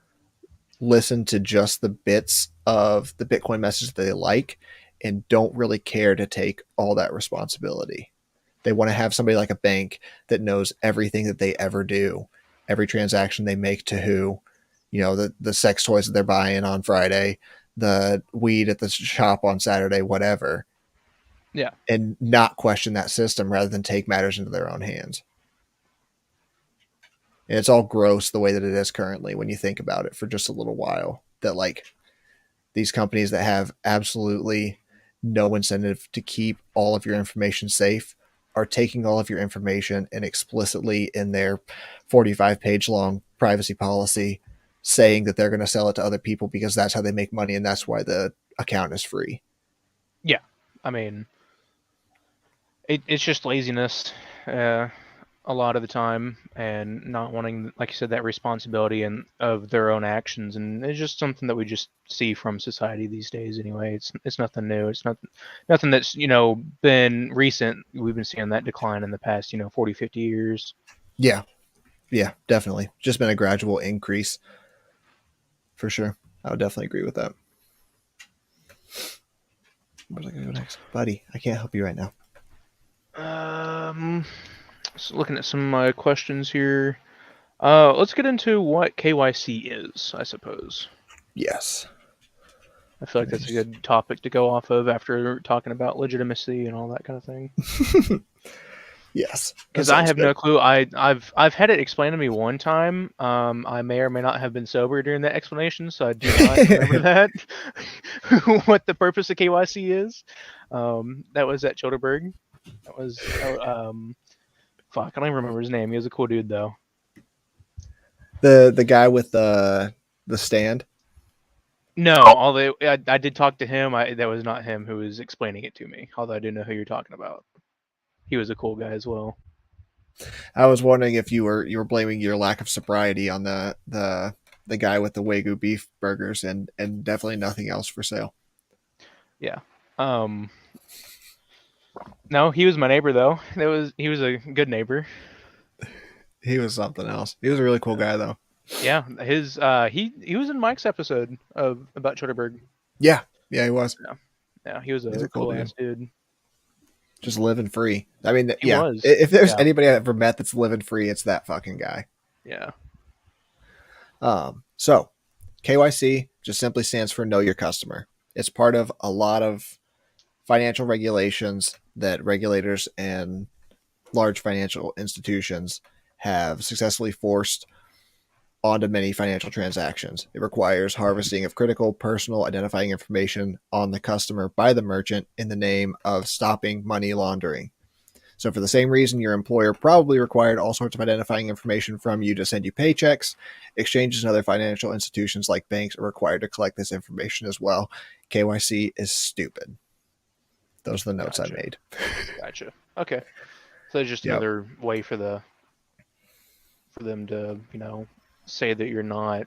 listen to just the bits of the Bitcoin message that they like and don't really care to take all that responsibility. They want to have somebody like a bank that knows everything that they ever do, every transaction they make to who, the sex toys that they're buying on Friday, the weed at the shop on Saturday, whatever, Yeah. and not question that system rather than take matters into their own hands. And it's all gross the way that it is currently when you think about it for just a little while. That like these companies that have absolutely no incentive to keep all of your information safe are taking all of your information and explicitly in their 45-page long privacy policy saying that they're going to sell it to other people because that's how they make money and that's why the account is free. Yeah. I mean, it's just laziness. A lot of the time, and not wanting, like you said, that responsibility and of their own actions, and it's just something that we just see from society these days. Anyway, it's nothing new. It's nothing that's been recent. We've been seeing that decline in the past 40, 50 years. Yeah. Yeah, definitely. Just been a gradual increase for sure. I would definitely agree with that. Where's I gonna go next? Buddy, I can't help you right now. So looking at some questions here. Let's get into what KYC is, I suppose. Yes. I feel like that's a good topic to go off of after talking about legitimacy and all that kind of thing. Yes. That Because I sounds have good. no clue. I've had it explained to me one time. I may or may not have been sober during that explanation, so I do not remember that. What the purpose of KYC is. That was at Childerberg. That was fuck. I don't even remember his name. He was a cool dude though. The guy with the stand. No, although I did talk to him. That was not him who was explaining it to me. Although I do know who you're talking about. He was a cool guy as well. I was wondering if you were blaming your lack of sobriety on the guy with the Wagyu beef burgers and definitely nothing else for sale. Yeah. No, he was my neighbor though. He was a good neighbor. He was something else. He was a really cool guy though. Yeah, his he was in Mike's episode of about Chotterberg. Yeah, yeah, he was. Yeah, yeah, he was He's a a cool cool dude. ass dude. Just living free. I mean, He yeah. was. If there's Yeah, anybody I've ever met that's living free, it's that fucking guy. yeah, So KYC just simply stands for Know Your Customer. It's part of a lot of financial regulations that regulators and large financial institutions have successfully forced onto many financial transactions. It requires harvesting of critical personal identifying information on the customer by the merchant in the name of stopping money laundering. So, for the same reason, your employer probably required all sorts of identifying information from you to send you paychecks, exchanges and other financial institutions like banks are required to collect this information as well. KYC is stupid. Those are the notes I gotcha, made. gotcha. Okay, so it's just Yep. another way for them to say that you're not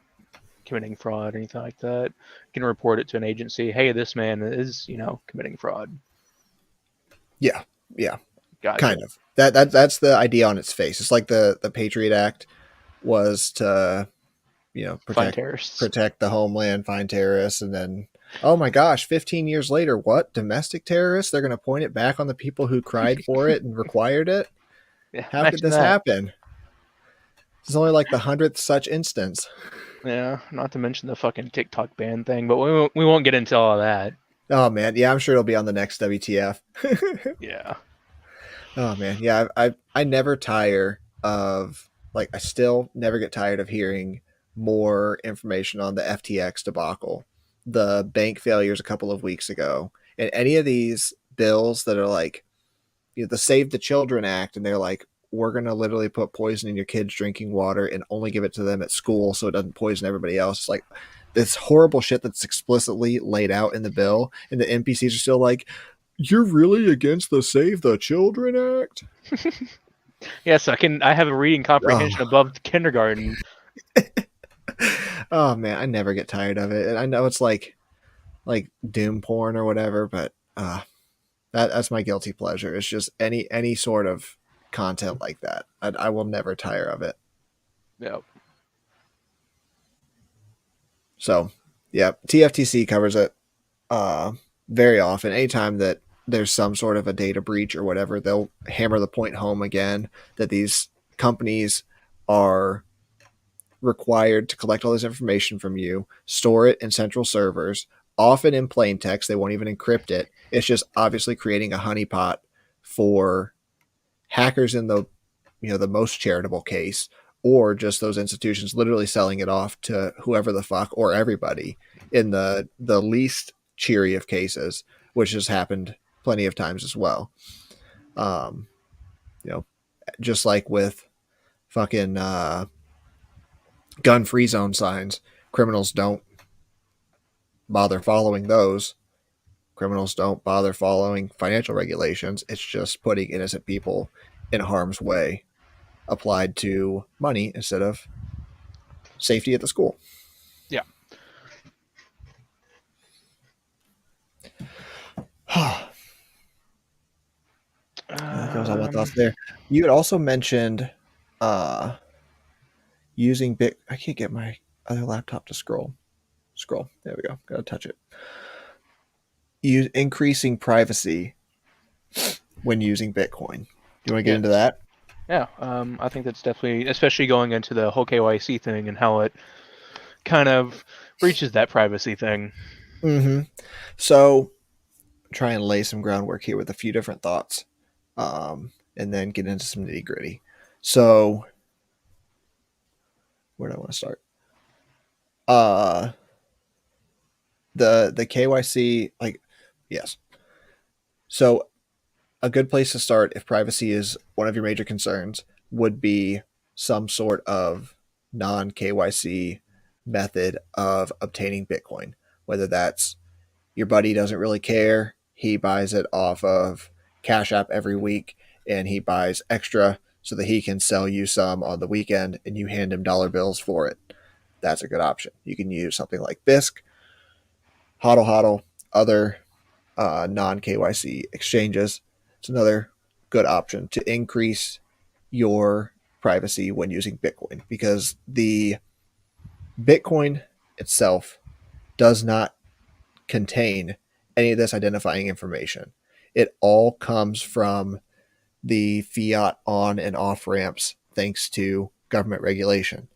committing fraud or anything like that. You can report it to an agency. Hey, this man is committing fraud. Yeah. Yeah. Gotcha. Kind of. That's the idea on its face. It's like the Patriot Act was to Find protect terrorists. protect the homeland, find terrorists, and then oh my gosh, 15 years later, what domestic terrorists? They're going to point it back on the people who cried for it and required it. Yeah, How could imagine this that. happen? It's only like the 100th such instance. Yeah, not to mention the fucking TikTok ban thing, but we won't get into all of that. Oh man, yeah, I'm sure it'll be on the next WTF. Yeah. Oh man, yeah, I never tire of like I still never get tired of hearing more information on the FTX debacle, the bank failures a couple of weeks ago, and any of these bills that are like the Save the Children Act, and they're like, we're gonna literally put poison in your kids' drinking water and only give it to them at school so it doesn't poison everybody else. It's like this horrible shit that's explicitly laid out in the bill, and the NPCs are still like, you're really against the Save the Children Act? Yes, I have a reading comprehension Oh, above kindergarten. oh man, I never get tired of it. And I know it's like doom porn or whatever, but that's my guilty pleasure. It's just any sort of content like that. I will never tire of it. Yeah. So yeah, TFTC covers it very often. Anytime that there's some sort of a data breach or whatever, they'll hammer the point home again that these companies are required to collect all this information from you, store it in central servers, often in plain text. They won't even encrypt it. It's just obviously creating a honeypot for hackers in the most charitable case, or just those institutions literally selling it off to whoever the fuck or everybody in the least cheery of cases, which has happened plenty of times as well. Um, you know, just like with fucking gun free zone signs, criminals don't bother following those. Criminals don't bother following financial regulations. It's just putting innocent people in harm's way applied to money instead of safety at the school. Yeah. I think that was all my Um, thoughts there. You had also mentioned uh, using Bit. I can't get my other laptop to scroll. Scroll. There we go. Gotta touch it. Increasing privacy when using Bitcoin. Do you want to get into yes. that? Yeah. I think that's definitely, especially going into the whole KYC thing and how it kind of breaches that privacy thing. Mm-hmm. So try and lay some groundwork here with a few different thoughts, and then get into some nitty gritty. So where do I want to start? Uh, the KYC, like, yes. So a good place to start if privacy is one of your major concerns would be some sort of non KYC method of obtaining Bitcoin, whether that's your buddy doesn't really care. He buys it off of Cash App every week and he buys extra so that he can sell you some on the weekend and you hand him dollar bills for it. That's a good option. You can use something like BISC, HODL HODL, other non KYC exchanges. It's another good option to increase your privacy when using Bitcoin because the Bitcoin itself does not contain any of this identifying information. It all comes from the fiat on and off ramps thanks to government regulation.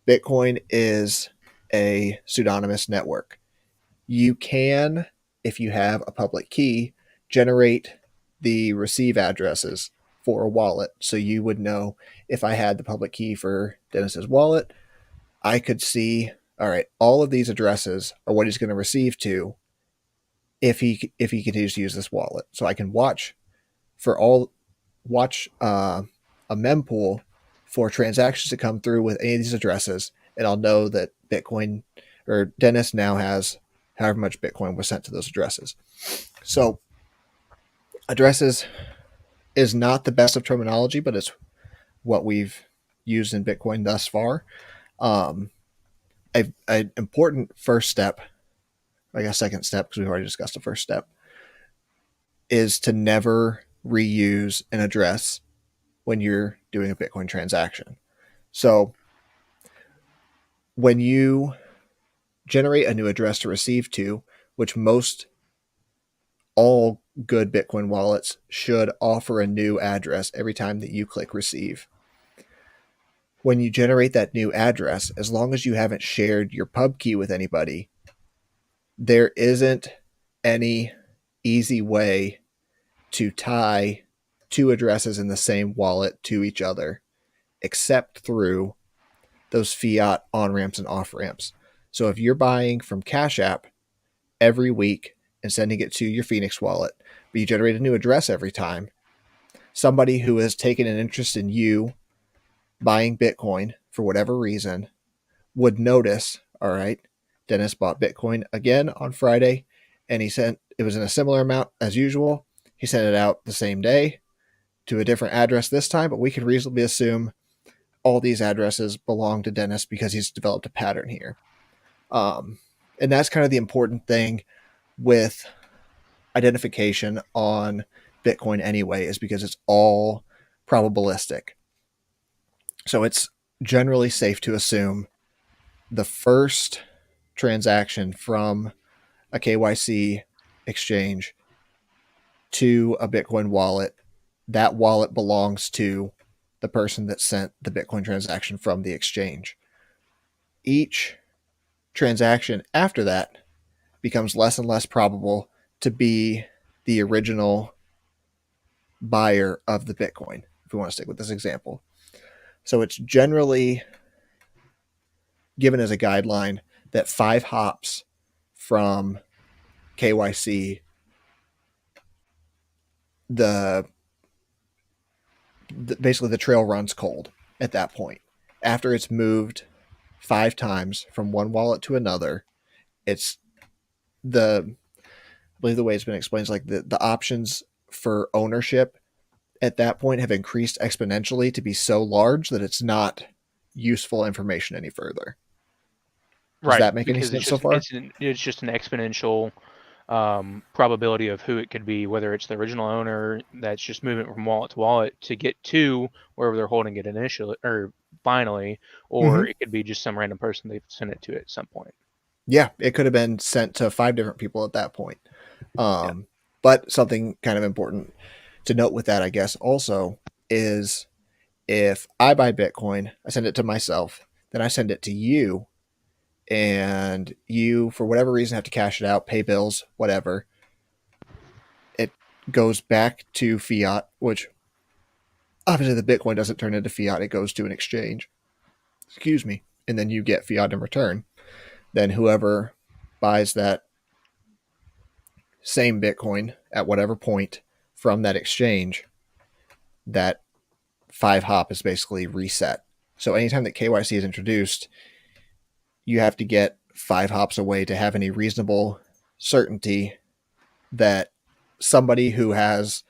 Bitcoin is a pseudonymous network. You can, if you have a public key, generate the receive addresses for a wallet. So you would know if I had the public key for Dennis's wallet, I could see, all right, all of these addresses are what he's going to receive to if he continues to use this wallet. So I can watch a mempool for transactions to come through with any of these addresses, and I'll know that Bitcoin or Dennis now has however much Bitcoin was sent to those addresses. So addresses is not the best of terminology, but it's what we've used in Bitcoin thus far. Um, an important first step, like a second step, because we've already discussed the first step, is to never reuse an address when you're doing a Bitcoin transaction. So when you generate a new address to receive to, which most all good Bitcoin wallets should offer a new address every time that you click receive. When you generate that new address, as long as you haven't shared your pub key with anybody, there isn't any easy way to tie two addresses in the same wallet to each other except through those fiat on ramps and off ramps. So if you're buying from Cash App every week and sending it to your Phoenix wallet, but you generate a new address every time, somebody who has taken an interest in you buying Bitcoin for whatever reason would notice, all right, Dennis bought Bitcoin again on Friday and it was in a similar amount as usual. He sent it out the same day to a different address this time, but we can reasonably assume all these addresses belong to Dennis because he's developed a pattern here. And that's kind of the important thing with identification on Bitcoin anyway, is because it's all probabilistic. So it's generally safe to assume the first transaction from a KYC exchange to a Bitcoin wallet, that wallet belongs to the person that sent the Bitcoin transaction from the exchange. Each transaction after that becomes less and less probable to be the original buyer of the Bitcoin, if we want to stick with this example. So it's generally given as a guideline that 5 hops from KYC, the basically the trail runs cold at that point. After it's moved 5 times from one wallet to another, it's I believe the way it's been explained is like the options for ownership at that point have increased exponentially to be so large that it's not useful information any further. Does Right, that make any because sense so far? it's just an exponential probability of who it could be, whether it's the original owner that's just moving from wallet to wallet to get to wherever they're holding it initially or finally, Mm-hmm. or it could be just some random person they've sent it to at some point. Yeah, it could have been sent to 5 different people at that point. Yeah. Um, but something kind of important to note with that, I guess, also is if I buy Bitcoin, I send it to myself, then I send it to you, and you, for whatever reason, have to cash it out, pay bills, whatever. It goes back to fiat, which obviously the Bitcoin doesn't turn into fiat, it goes to an exchange. Excuse me. And then you get fiat in return. Then whoever buys that same Bitcoin at whatever point from that exchange, that 5 hop is basically reset. So anytime that KYC is introduced, you have to get 5 hops away to have any reasonable certainty that somebody who has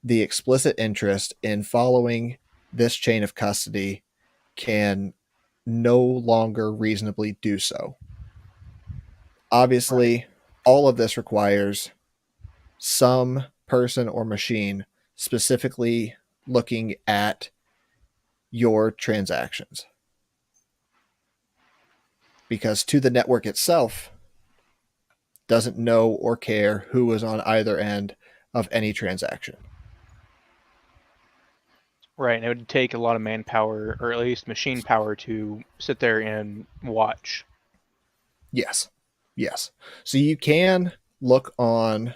the explicit interest in following this chain of custody can no longer reasonably do so. Right. Obviously, all of this requires some person or machine specifically looking at your transactions. Because to the network itself doesn't know or care who was on either end of any transaction. Right. And it would take a lot of manpower, or at least machine power, to sit there and watch. Yes. Yes. So you can look on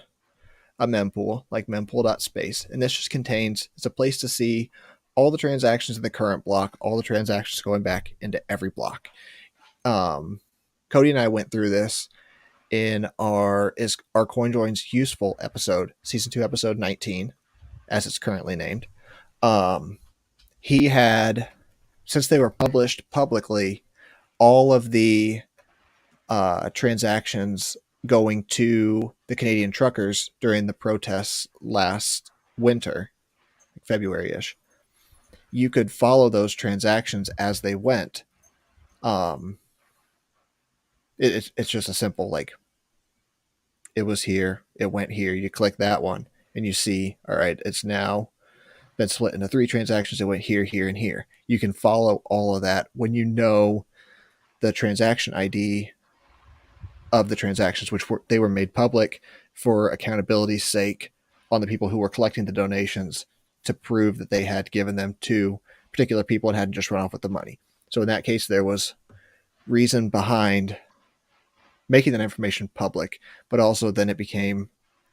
a mempool like mempool.space, and this just contains, it's a place to see all the transactions in the current block, all the transactions going back into every block. Cody and I went through this in our CoinJoins Useful episode, season 2, episode 19, as it's currently named. He had, since they were published publicly, all of the transactions going to the Canadian truckers during the protests last winter, like February-ish. You could follow those transactions as they went. Um, it's just a simple, like, it was here, it went here. You click that one, and you see, all right, it's now been split into 3 transactions. It went here, here, and here. You can follow all of that when you know the transaction ID of the transactions, which they were made public for accountability's sake on the people who were collecting the donations, to prove that they had given them to particular people and hadn't just run off with the money. So in that case, there was reason behind making that information public, but also then it became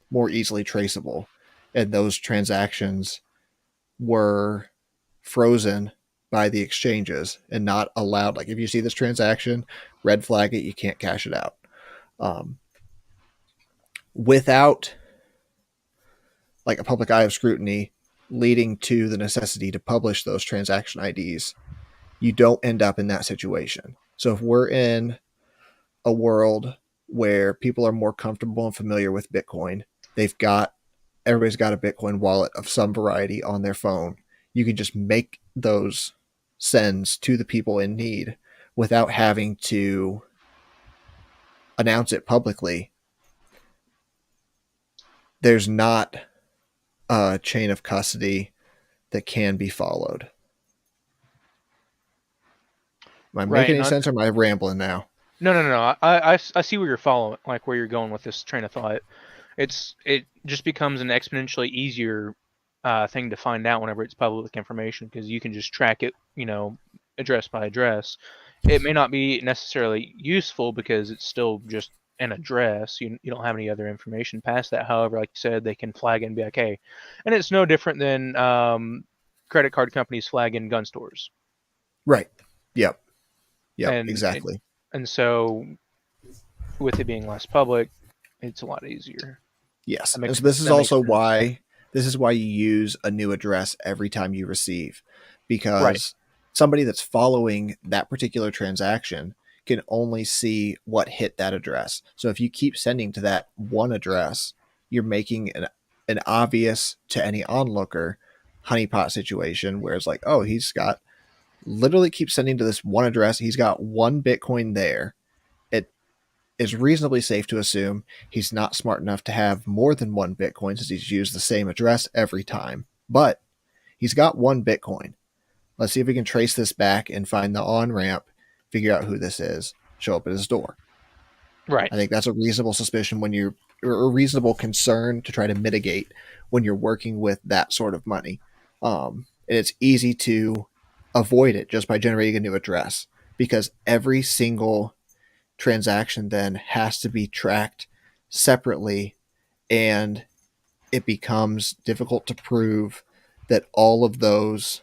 more easily traceable. And those transactions were frozen by the exchanges and not allowed. Like, if you see this transaction, red flag it, you can't cash it out. Without like a public eye of scrutiny leading to the necessity to publish those transaction IDs, you don't end up in that situation. So if we're in a world where people are more comfortable and familiar with Bitcoin, everybody's got a Bitcoin wallet of some variety on their phone. You can just make those sends to the people in need without having to announce it publicly. There's not a chain of custody that can be followed. Am I Right. making any Not, sense, or am I rambling now? no, no, no, no. I see where you're following, like where you're going with this train of thought. It just becomes an exponentially easier thing to find out whenever it's public information, because you can just track it, address by address. It may not be necessarily useful because it's still just an address. You don't have any other information past that. However, like you said, they can flag it and be like, hey, and it's no different than credit card companies flagging gun stores. Right. Yep. Yep. And Exactly. and so with it being less public, it's a lot easier. Yes. That And makes so this is that makes also sense. why you use a new address every time you receive, Right. because somebody that's following that particular transaction can only see what hit that address. So if you keep sending to that one address, you're making an obvious to any onlooker honeypot situation where it's like, oh, he's got literally keep sending to this one address. He's got one Bitcoin there. It is reasonably safe to assume he's not smart enough to have more than one Bitcoin, since he's used the same address every time. But he's got one Bitcoin. Let's see if we can trace this back and find the on ramp, figure out who this is, show up at his door. Right. I think that's a reasonable suspicion or a reasonable concern to try to mitigate when you're working with that sort of money. And it's easy to avoid it just by generating a new address, because every single transaction then has to be tracked separately, and it becomes difficult to prove that all of those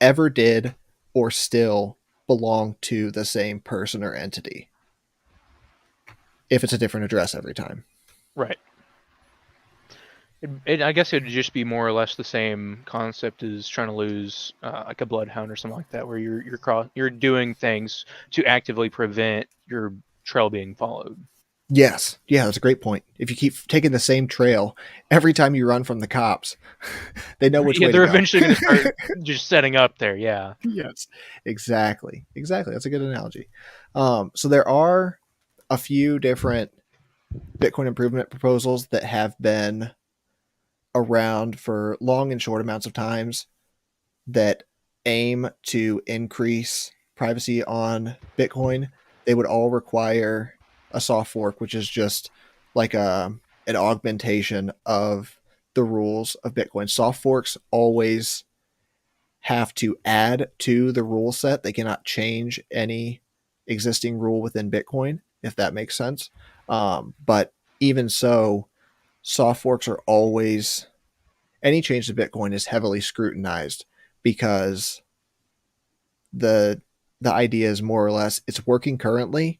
ever did or still belong to the same person or entity if it's a different address every time. Right. I guess it'd just be more or less the same concept as trying to lose like a bloodhound or something like that, where you're doing things to actively prevent your trail being followed. Yes. Yeah, that's a great point. If you keep taking the same trail every time you run from the cops, they know which Yeah, way to they're go. eventually going to start just setting up there. Yeah. Yes. Exactly. Exactly. That's a good analogy. So there are a few different Bitcoin improvement proposals that have been around for long and short amounts of times that aim to increase privacy on Bitcoin. They would all require a soft fork, which is just like an augmentation of the rules of Bitcoin. Soft forks always have to add to the rule set. They cannot change any existing rule within Bitcoin, if that makes sense. But even so, soft forks are always, any change to Bitcoin is heavily scrutinized because the the idea is more or less it's working currently.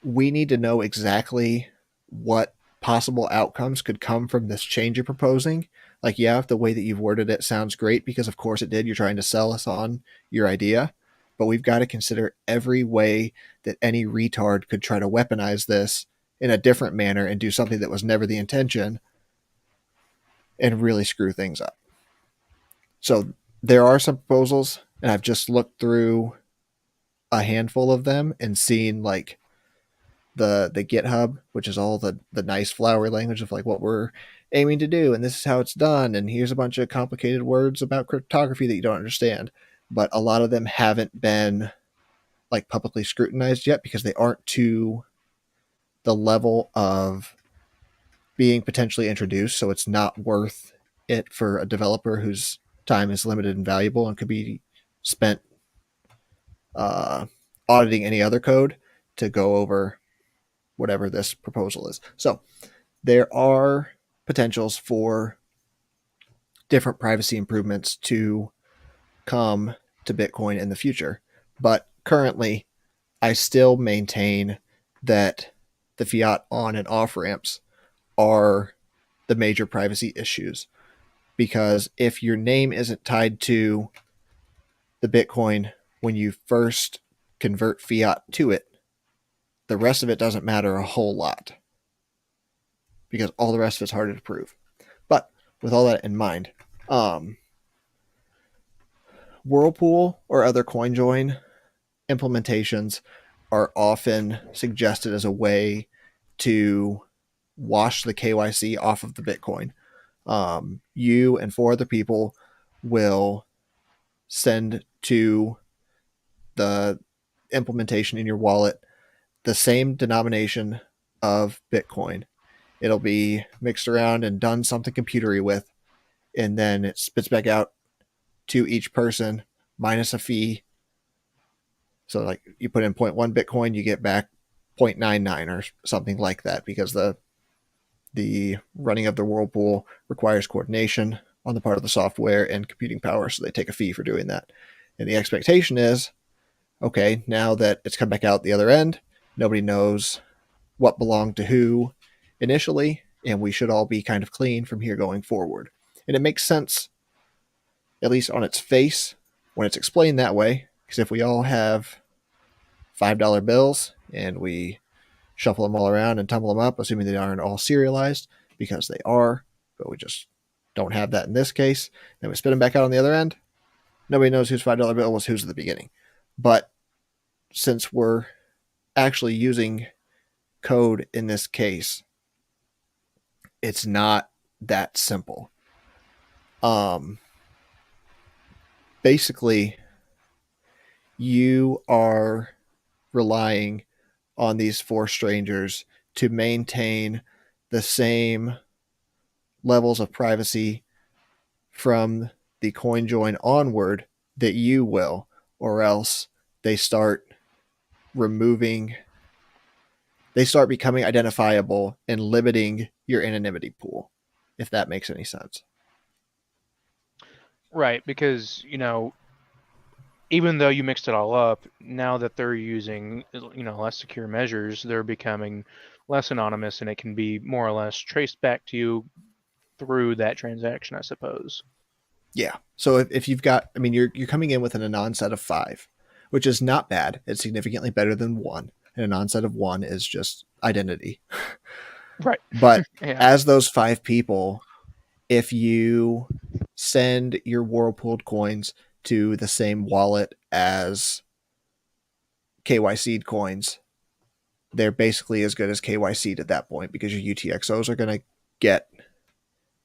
We need to know exactly what possible outcomes could come from this change you're proposing. Like, yeah, the way that you've worded it sounds great because, of course, it did. You're trying to sell us on your idea. But we've got to consider every way that any retard could try to weaponize this in a different manner and do something that was never the intention and really screw things up. So there are some proposals, and I've just looked through a handful of them and seen like the GitHub, which is all the nice flowery language of like what we're aiming to do, and this is how it's done, and here's a bunch of complicated words about cryptography that you don't understand. But a lot of them haven't been like publicly scrutinized yet because they aren't to the level of being potentially introduced. So it's not worth it for a developer whose time is limited and valuable and could be spent uh, auditing any other code to go over whatever this proposal is. So there are potentials for different privacy improvements to come to Bitcoin in the future. But currently, I still maintain that the fiat on and off ramps are the major privacy issues. Because if your name isn't tied to the Bitcoin when you first convert fiat to it, the rest of it doesn't matter a whole lot because all the rest of it's harder to prove. But with all that in mind, um, Whirlpool or other CoinJoin implementations are often suggested as a way to wash the KYC off of the Bitcoin. You and four other people will send to the implementation in your wallet the same denomination of Bitcoin. It'll be mixed around and done something computery with, and then it spits back out to each person minus a fee. So like you put in zero point 0.1 Bitcoin, you get back 0.99 or something like that because the running of the whirlpool requires coordination on the part of the software and computing power, so they take a fee for doing that. And the expectation is, okay, now that it's come back out the other end, nobody knows what belonged to who initially, and we should all be kind of clean from here going forward. And it makes sense, at least on its face, when it's explained that way, because if we all have $5 bills and we shuffle them all around and tumble them up, assuming they aren't all serialized, because they are, but we just don't have that in this case. Then we spit them back out on the other end. Nobody knows whose $5 bill was whose at the beginning. But since we're actually using code in this case, it's not that simple. Basically, you are relying on these four strangers to maintain the same levels of privacy from the coin join onward that you will, or else they start removing, they start becoming identifiable and limiting your anonymity pool, if that makes any sense. Right, because even though you mixed it all up, now that they're using less secure measures, they're becoming less anonymous, and it can be more or less traced back to you through that transaction, I suppose. Yeah. So if you've got, I mean, you're coming in with an anon set of 5, which is not bad. It's significantly better than 1. An anon set of 1 is just identity. Right. But Yeah. as those 5 people, if you send your whirlpooled coins to the same wallet as KYC coins, they're basically as good as KYC at that point because your UTXOs are going to get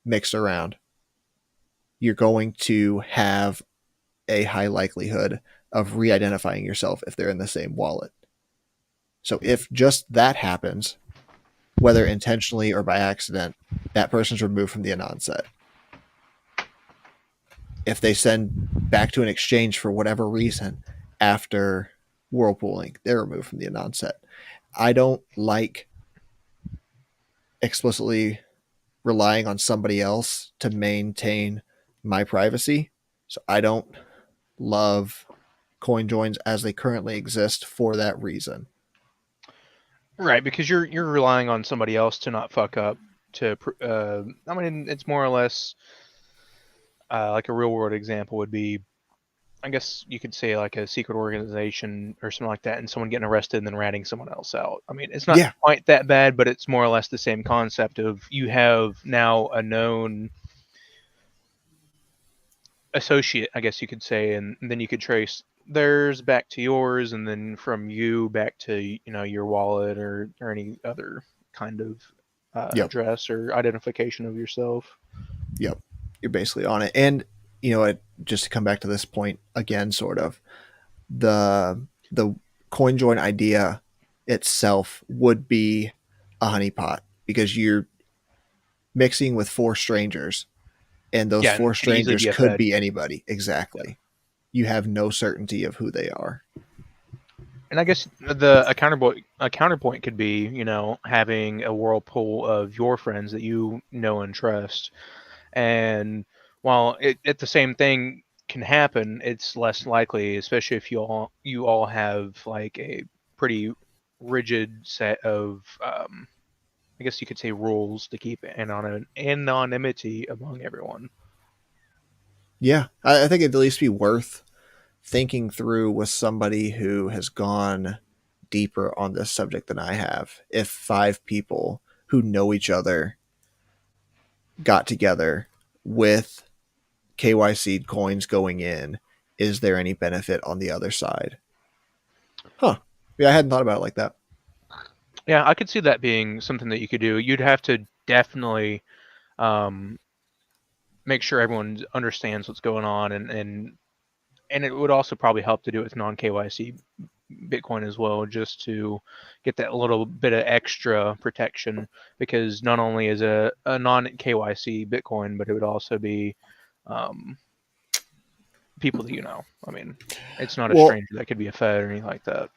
mixed around. You're going to have a high likelihood of re identifying yourself if they're in the same wallet. So if just that happens, whether intentionally or by accident, that person's removed from the anon set. If they send back to an exchange for whatever reason after whirlpooling, they're removed from the anon set. I don't like explicitly relying on somebody else to maintain my privacy. So I don't love coin joins as they currently exist for that reason. Right, because you're relying on somebody else to not fuck up. I mean, it's more or less like a real world example would be, I guess you could say like a secret organization or something like that, and someone getting arrested and then ratting someone else out. I mean, it's not Yeah. quite that bad, but it's more or less the same concept of you have now a known associate, I guess you could say, and then you could trace theirs back to yours, and then from you back to your wallet or any other kind of Yep. address or identification of yourself. Yep. You're basically on it. And, just to come back to this point again, sort of, the coin join idea itself would be a honeypot because you're mixing with 4 strangers, and those Yeah, and 4 it could easily strangers be a could Fed. be anybody. Yeah. Exactly. You have no certainty of who they are. And I guess a counterpoint could be, having a whirlpool of your friends that you know and trust. And while it the same thing can happen, it's less likely, especially if you all have like a pretty rigid set of, I guess you could say, rules to keep anonymity among everyone. Yeah. I think it'd at least be worth thinking through with somebody who has gone deeper on this subject than I have. If 5 people who know each other got together with KYC coins going in, is there any benefit on the other side? Huh. Yeah, I hadn't thought about it like that. Yeah, I could see that being something that you could do. You'd have to definitely um, make sure everyone understands what's going on, and it would also probably help to do it with non KYC Bitcoin as well, just to get that little bit of extra protection. Because not only is a non KYC Bitcoin, but it would also be um, people that you know. I mean, it's not a Well, stranger that could be a Fed or anything like that.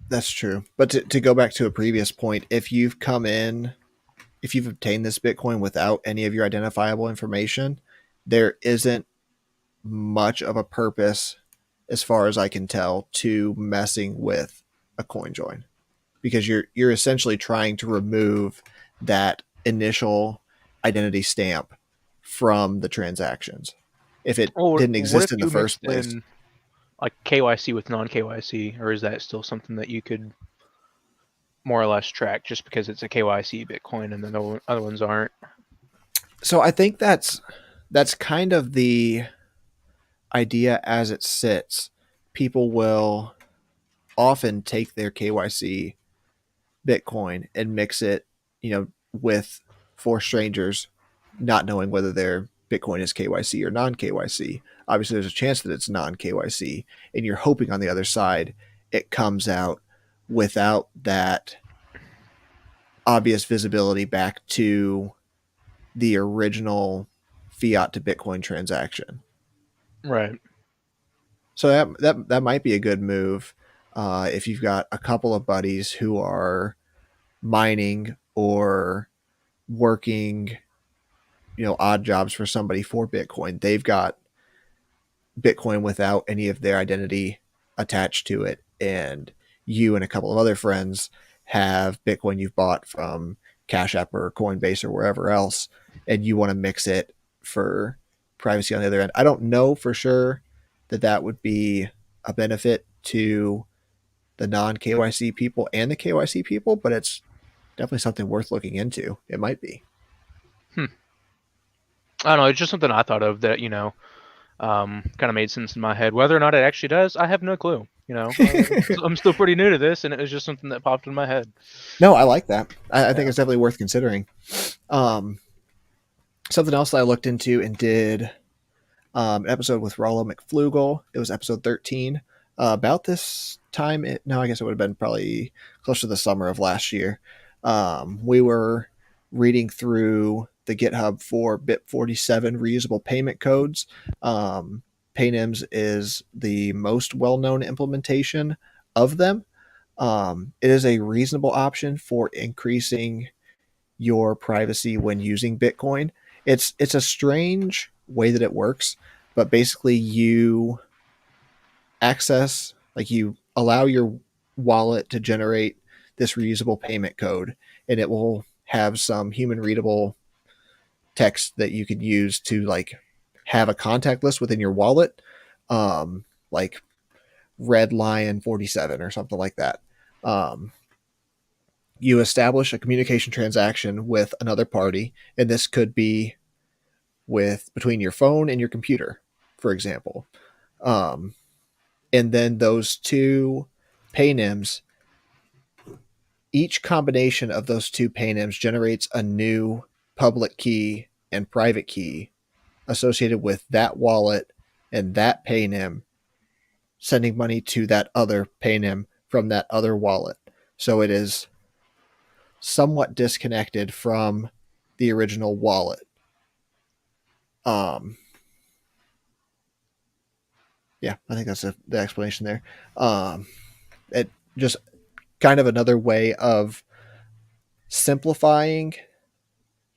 that's true. But to go back to a previous point, if you've obtained this Bitcoin without any of your identifiable information, there isn't much of a purpose, as far as I can tell, to messing with a coin join because you're essentially trying to remove that initial identity stamp from the transactions. If it Or didn't what exist if in the you first mixed place, in like KYC with non KYC, or is that still something that you could more or less track just because it's a KYC Bitcoin and the other ones aren't? so I think that's kind of the idea as it sits. People will often take their KYC Bitcoin and mix it, with 4 strangers, not knowing whether their Bitcoin is KYC or non KYC. Obviously, there's a chance that it's non KYC, and you're hoping on the other side it comes out without that obvious visibility back to the original fiat to Bitcoin transaction. Right. So that might be a good move if you've got a couple of buddies who are mining or working, odd jobs for somebody for Bitcoin. They've got Bitcoin without any of their identity attached to it, and you and a couple of other friends have Bitcoin you've bought from Cash App or Coinbase or wherever else, and you want to mix it for privacy on the other end. I don't know for sure that that would be a benefit to the non KYC people and the KYC people, but it's definitely something worth looking into. It might be. Hmm. I don't know. It's just something I thought of that kind of made sense in my head. Whether or not it actually does, I have no clue. I'm still pretty new to this, and it was just something that popped in my head. No, I like that. I think Yeah. it's definitely worth considering. Um, Something else that I looked into and did an episode with Rollo McFlugel. It was episode 13. About this time, no, I guess it would have been probably close to the summer of last year. We were reading through the GitHub for BIP47 reusable payment codes. Paynims is the most well known implementation of them. It is a reasonable option for increasing your privacy when using Bitcoin. It's a strange way that it works, but basically you allow your wallet to generate this reusable payment code, and it will have some human readable text that you can use to like have a contact list within your wallet, like Red Lion 47 or something like that. Um, you establish a communication transaction with another party, and this could be with between your phone and your computer, for example. Um, and then those two paynims, each combination of those two paynims generates a new public key and private key associated with that wallet and that paynim sending money to that other paynim from that other wallet. So it is somewhat disconnected from the original wallet. Um, yeah, I think that's the explanation there. It just kind of another way of simplifying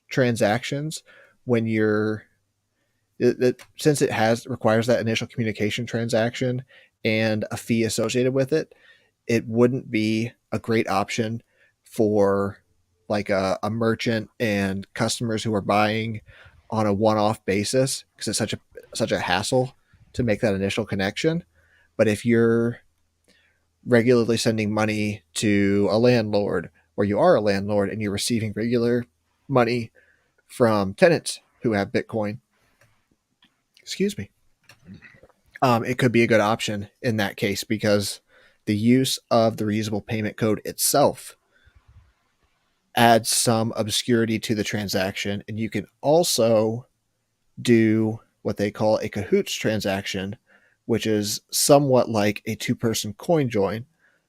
transactions when since it has requires that initial communication transaction and a fee associated with it. It wouldn't be a great option for like a merchant and customers who are buying on a one-off basis because it's such a hassle to make that initial connection. But if you're regularly sending money to a landlord, or you are a landlord and you're receiving regular money from tenants who have Bitcoin, excuse me, it could be a good option in that case because the use of the reusable payment code itself adds some obscurity to the transaction. And you can also do what they call a cahoots transaction, which is somewhat like a two-person coin join.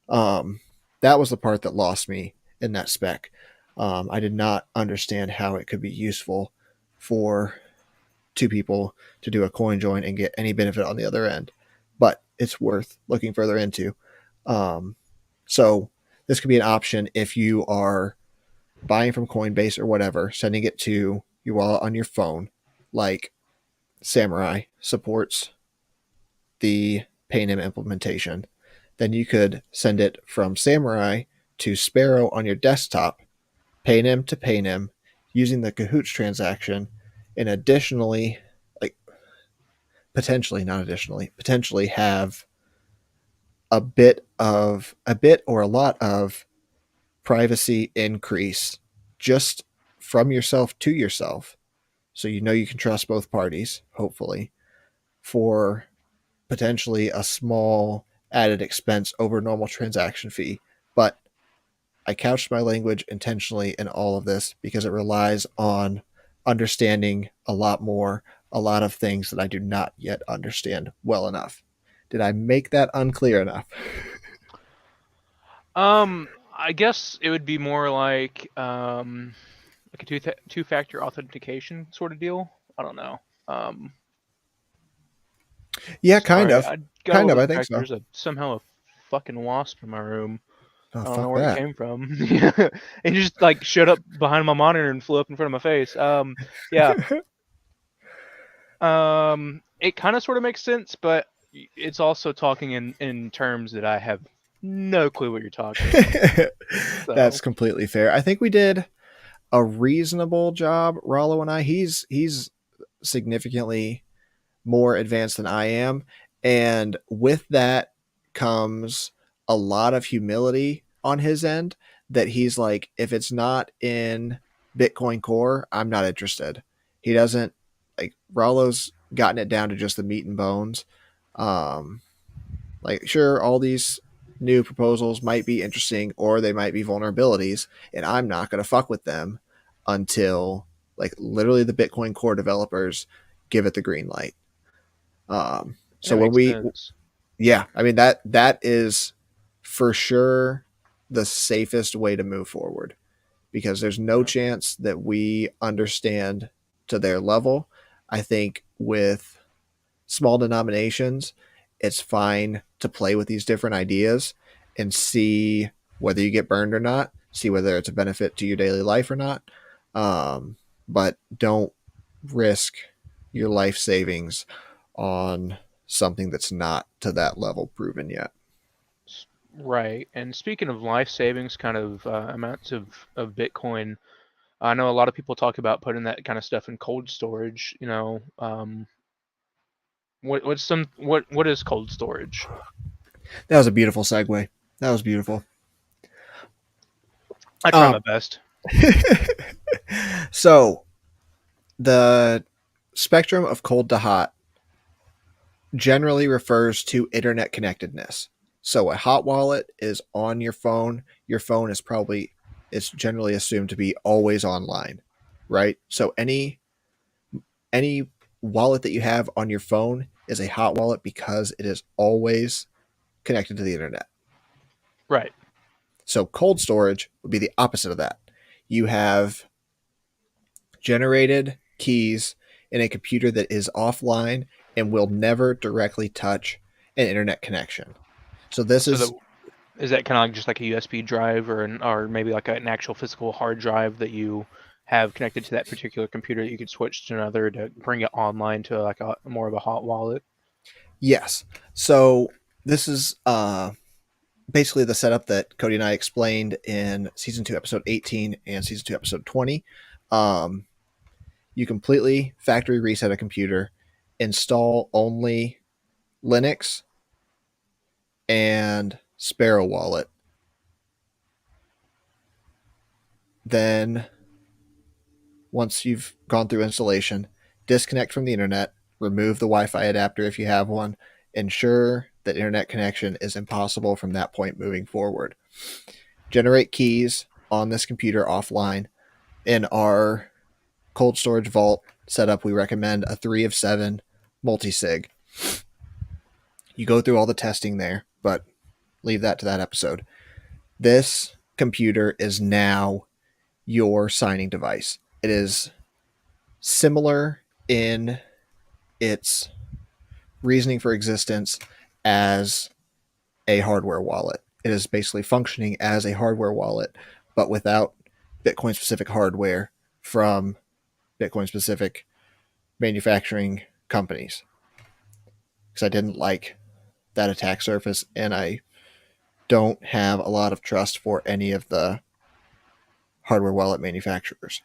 Um, that was the part that lost me in that spec. I did not understand how it could be useful for two people to do a coin join and get any benefit on the other end, but it's worth looking further into. Um, so this could be an option if you are buying from Coinbase or whatever, sending it to your wallet on your phone, like Samurai supports the Paynim implementation. Then you could send it from Samurai to Sparrow on your desktop, Paynim to Paynim, using the Cahoots transaction, and additionally, like potentially, not additionally, potentially have a bit or a lot of privacy increase just from yourself to yourself. So you know you can trust both parties, hopefully, for potentially a small added expense over normal transaction fee. But I couched my language intentionally in all of this because it relies on understanding a lot of things that I do not yet understand well enough. Did I make that unclear enough? I guess it would be more like a two-factor authentication sort of deal. I don't know. Um, Yeah, kind Sorry, of. I got a Kind little of, I think distracted. so. There's somehow a fucking wasp in my room. Oh, I don't know fuck where it that. came from. It just like showed up behind my monitor and flew up in front of my face. Yeah. It kind of sort of makes sense, but it's also talking in terms that I have no clue what you're talking about. That's So, completely fair. I think we did. a reasonable job. Rollo and I, he's significantly more advanced than I am, and with that comes a lot of humility on his end. That he's like, if it's not in Bitcoin Core, I'm not interested. He doesn't like Rollo's gotten it down to just the meat and bones. Um, like, sure, all these new proposals might be interesting or they might be vulnerabilities, and I'm not going to fuck with them until like literally the Bitcoin Core developers give it the green light. So That when makes we, sense. yeah, I mean that is for sure the safest way to move forward because there's no Yeah. chance that we understand to their level. I think with small denominations, it's fine to play with these different ideas and see whether you get burned or not, see whether it's a benefit to your daily life or not. But don't risk your life savings on something that's not to that level proven yet. Right. And speaking of life savings kind of amounts of Bitcoin, I know a lot of people talk about putting that kind of stuff in cold storage. What is cold storage? That was a beautiful segue. That was beautiful. I try my Um, best. so the spectrum of cold to hot generally refers to internet connectedness. So a hot wallet is on your phone. Your phone is probably it's generally assumed to be always online, right? So any wallet that you have on your phone is a hot wallet because it is always connected to the internet. Right. So cold storage would be the opposite of that. You have generated keys in a computer that is offline and will never directly touch an internet connection. So this So that is is that kind of like just like a USB drive or maybe like an actual physical hard drive that you have connected to that particular computer that you could switch to another to bring it online to like a more of a hot wallet. yes. So this is basically the setup that Cody and I explained in season 2 episode 18 and season 2 episode 20. Um, you completely factory reset a computer, install only Linux and Sparrow Wallet. Then, once you've gone through installation, disconnect from the internet, remove the Wi Fi adapter if you have one, ensure that internet connection is impossible from that point moving forward. Generate keys on this computer offline. In our cold storage vault setup, we recommend a 3 of 7 multi-sig. You go through all the testing there, but leave that to that episode. This computer is now your signing device. It is similar in its reasoning for existence as a hardware wallet. It is basically functioning as a hardware wallet, but without Bitcoin specific hardware from Bitcoin specific manufacturing companies. Because I didn't like that attack surface and I don't have a lot of trust for any of the hardware wallet manufacturers.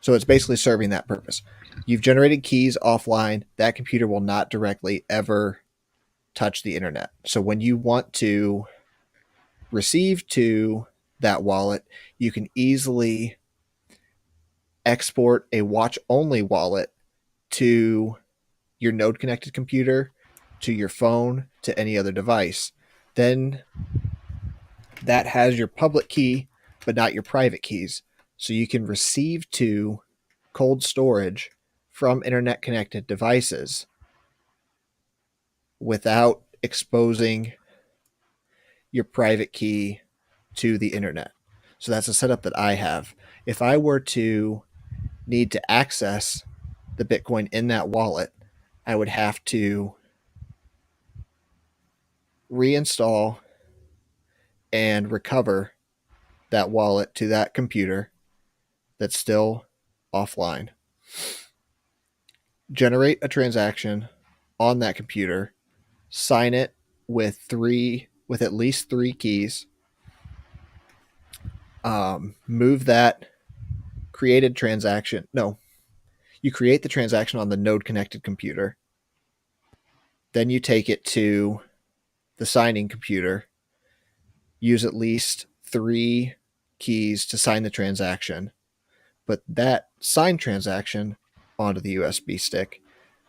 So it's basically serving that purpose. You've generated keys offline. That computer will not directly ever touch the internet. So when you want to receive to that wallet, you can easily export a watch only wallet to your node connected computer, to your phone, to any other device. Then that has your public key, but not your private keys. So you can receive to cold storage from internet connected devices without exposing your private key to the internet. So that's a setup that I have. If I were to need to access the Bitcoin in that wallet, I would have to reinstall and recover that wallet to that computer that's still offline. Generate a transaction on that computer, sign it with at least 3 keys, move that created transaction. No, you create the transaction on the node connected computer. Then you take it to the signing computer, use at least 3 keys to sign the transaction, put that signed transaction onto the USB stick,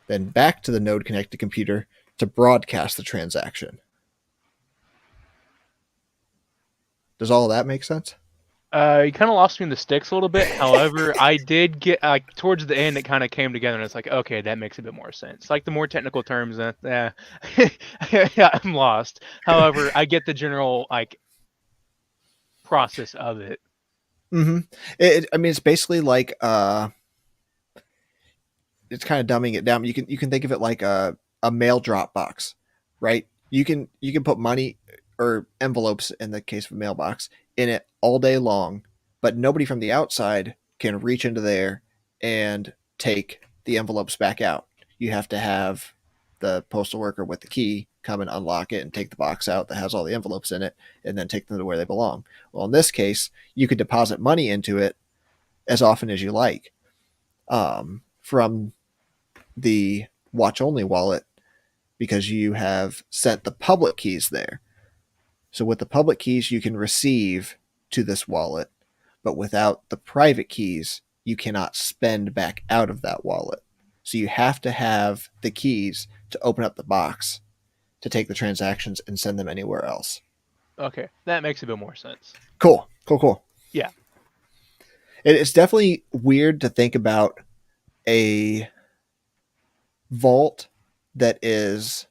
then back to the node connected computer to broadcast the transaction. Does all of that make sense? You kind of lost me in the sticks a little bit. However, I did get like towards the end, it kind of came together, and it's like, okay, that makes a bit more sense. Like the more technical terms, yeah, yeah, I'm lost. However, I get the general like process of it. Mm-hmm. I mean, it's basically like it's kind of dumbing it down. You can think of it like a mail drop box, right? You can put money or envelopes in the case of a mailbox in it all day long, but nobody from the outside can reach into there and take the envelopes back out. You have to have the postal worker with the key come and unlock it and take the box out that has all the envelopes in it and then take them to where they belong. Well, in this case, you could deposit money into it as often as you like from the watch only wallet because you have sent the public keys there. So with the public keys, you can receive to this wallet, but without the private keys, you cannot spend back out of that wallet. So you have to have the keys to open up the box to take the transactions and send them anywhere else. Okay, that makes a bit more sense. Cool, cool, cool. Yeah. It's definitely weird to think about a vault that is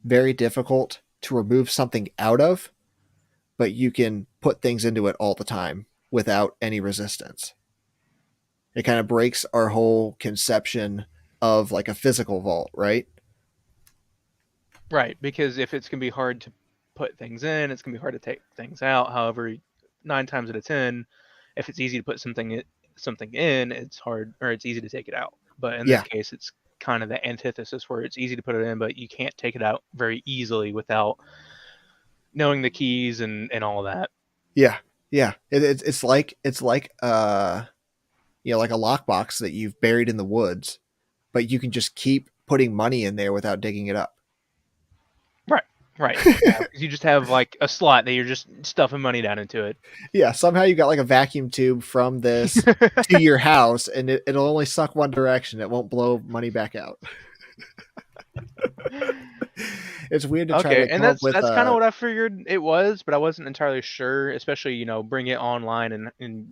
very difficult to remove something out of, but you can put things into it all the time without any resistance. It kind of breaks our whole conception of like a physical vault, right? Right, because if it's gonna be hard to put things in, it's gonna be hard to take things out. However, 9 times out of 10, if it's easy to put something in, it's hard or it's easy to take it out. But in this Yeah, case, it's kind of the antithesis where it's easy to put it in, but you can't take it out very easily without knowing the keys and all that. yeah, yeah. It's like like a lockbox that you've buried in the woods, but you can just keep putting money in there without digging it up. Right, right. Yeah, because you just have like a slot that you're just stuffing money down into it. Yeah, somehow you got like a vacuum tube from this to your house, and it'll only suck one direction. It won't blow money back out. It's weird to try Okay, to and come up that's with that's kind of a what I figured it was, but I wasn't entirely sure. Especially, bring it online and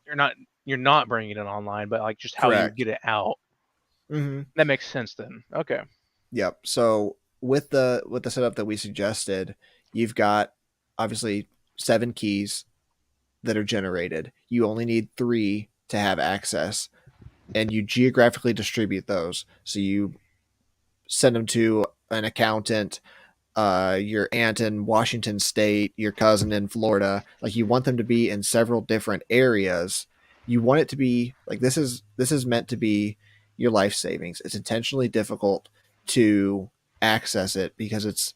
you're not you're not bringing it online, but like just how you correct. get it out. Mm-hmm. That makes sense then. Okay. Yep. So with the setup that we suggested, you've got obviously 7 keys that are generated. You only need 3 to have access, and you geographically distribute those. So you send them to an accountant, your aunt in Washington State, your cousin in Florida. Like you want them to be in several different areas. You want it to be like this is meant to be your life savings. It's intentionally difficult to access it because it's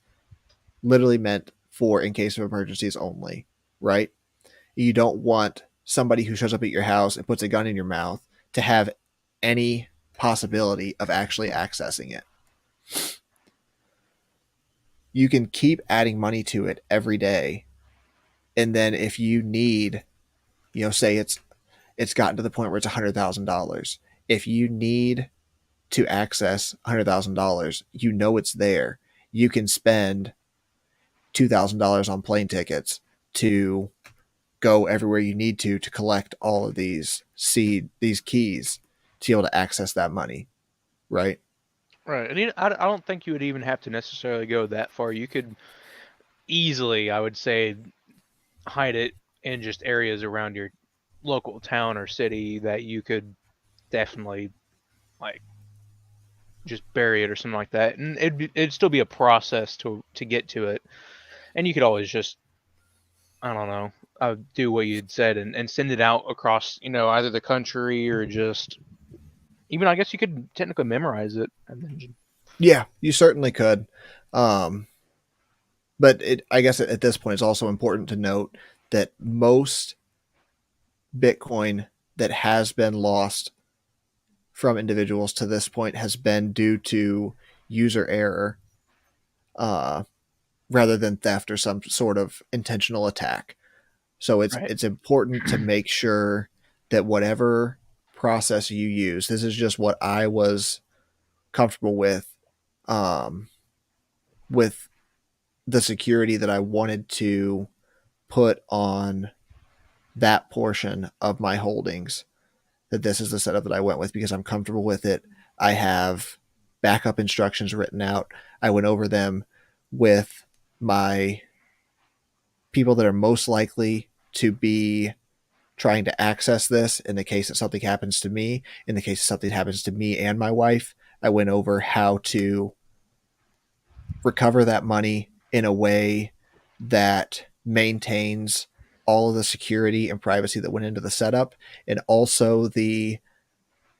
literally meant for in case of emergencies only, right? You don't want somebody who shows up at your house and puts a gun in your mouth to have any possibility of actually accessing it. You can keep adding money to it every day, and then if you need, say it's gotten to the point where it's $100,000. If you need to access $100,000, it's there. You can spend $2,000 on plane tickets to go everywhere you need to collect all of these keys to be able to access that money, right? Right, and I don't think you would even have to necessarily go that far. You could easily, I would say, hide it in just areas around your local town or city that you could definitely like just bury it or something like that, and it'd still be a process to get to it, and you could always just I don't know do what you'd said and send it out across either the country or just even I guess you could technically memorize it and then Yeah, you certainly could. Um, but I guess this point, it's also important to note that most Bitcoin that has been lost from individuals to this point has been due to user error, uh, rather than theft or some sort of intentional attack. So Right. it's important to make sure that whatever process you use, this is just what I was comfortable um, with the security that I wanted to put on that portion of my holdings. That this is the setup that I went with because I'm comfortable with it. I have backup instructions written out. I went over them with my people that are most likely to be trying to access this in the case that something happens to me. In the case that something happens to me and my wife, I went over how to recover that money in a way that maintains all of the security and privacy that went into the setup, and also the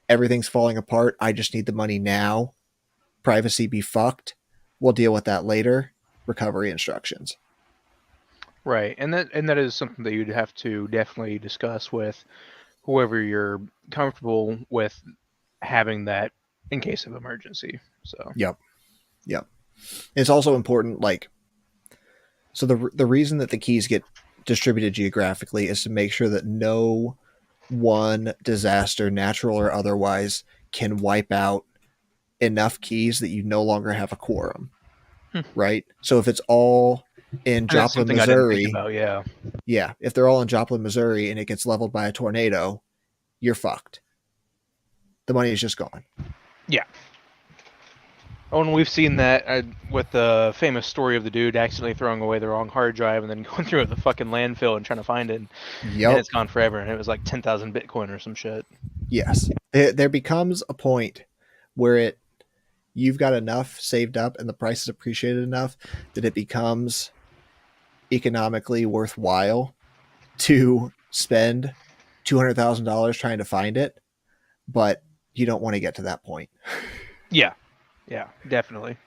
everything's falling apart, I just need the money now, privacy be fucked, we'll deal with that later, recovery instructions. Right. And that is something that you'd have to definitely discuss with whoever you're comfortable with having that in case of emergency. So, Yep. Yep. It's also important, like, so the reason that the keys get distributed geographically is to make sure that no one disaster, natural or otherwise, can wipe out enough keys that you no longer have a quorum, hmm. right? So if it's all in And that's Joplin, something I didn't think Missouri, about. Yeah. yeah, if they're all in Joplin, Missouri and it gets leveled by a tornado, you're fucked. The money is just gone. Yeah. Oh, and we've seen that with the famous story of the dude accidentally throwing away the wrong hard drive and then going through the fucking landfill and trying to find it, and Yep. it's gone forever, and it was like 10,000 Bitcoin or some shit. Yes. There becomes a point where you've got enough saved up and the price is appreciated enough that it becomes economically worthwhile to spend $200,000 trying to find it, but you don't want to get to that point. Yeah. Yeah, definitely.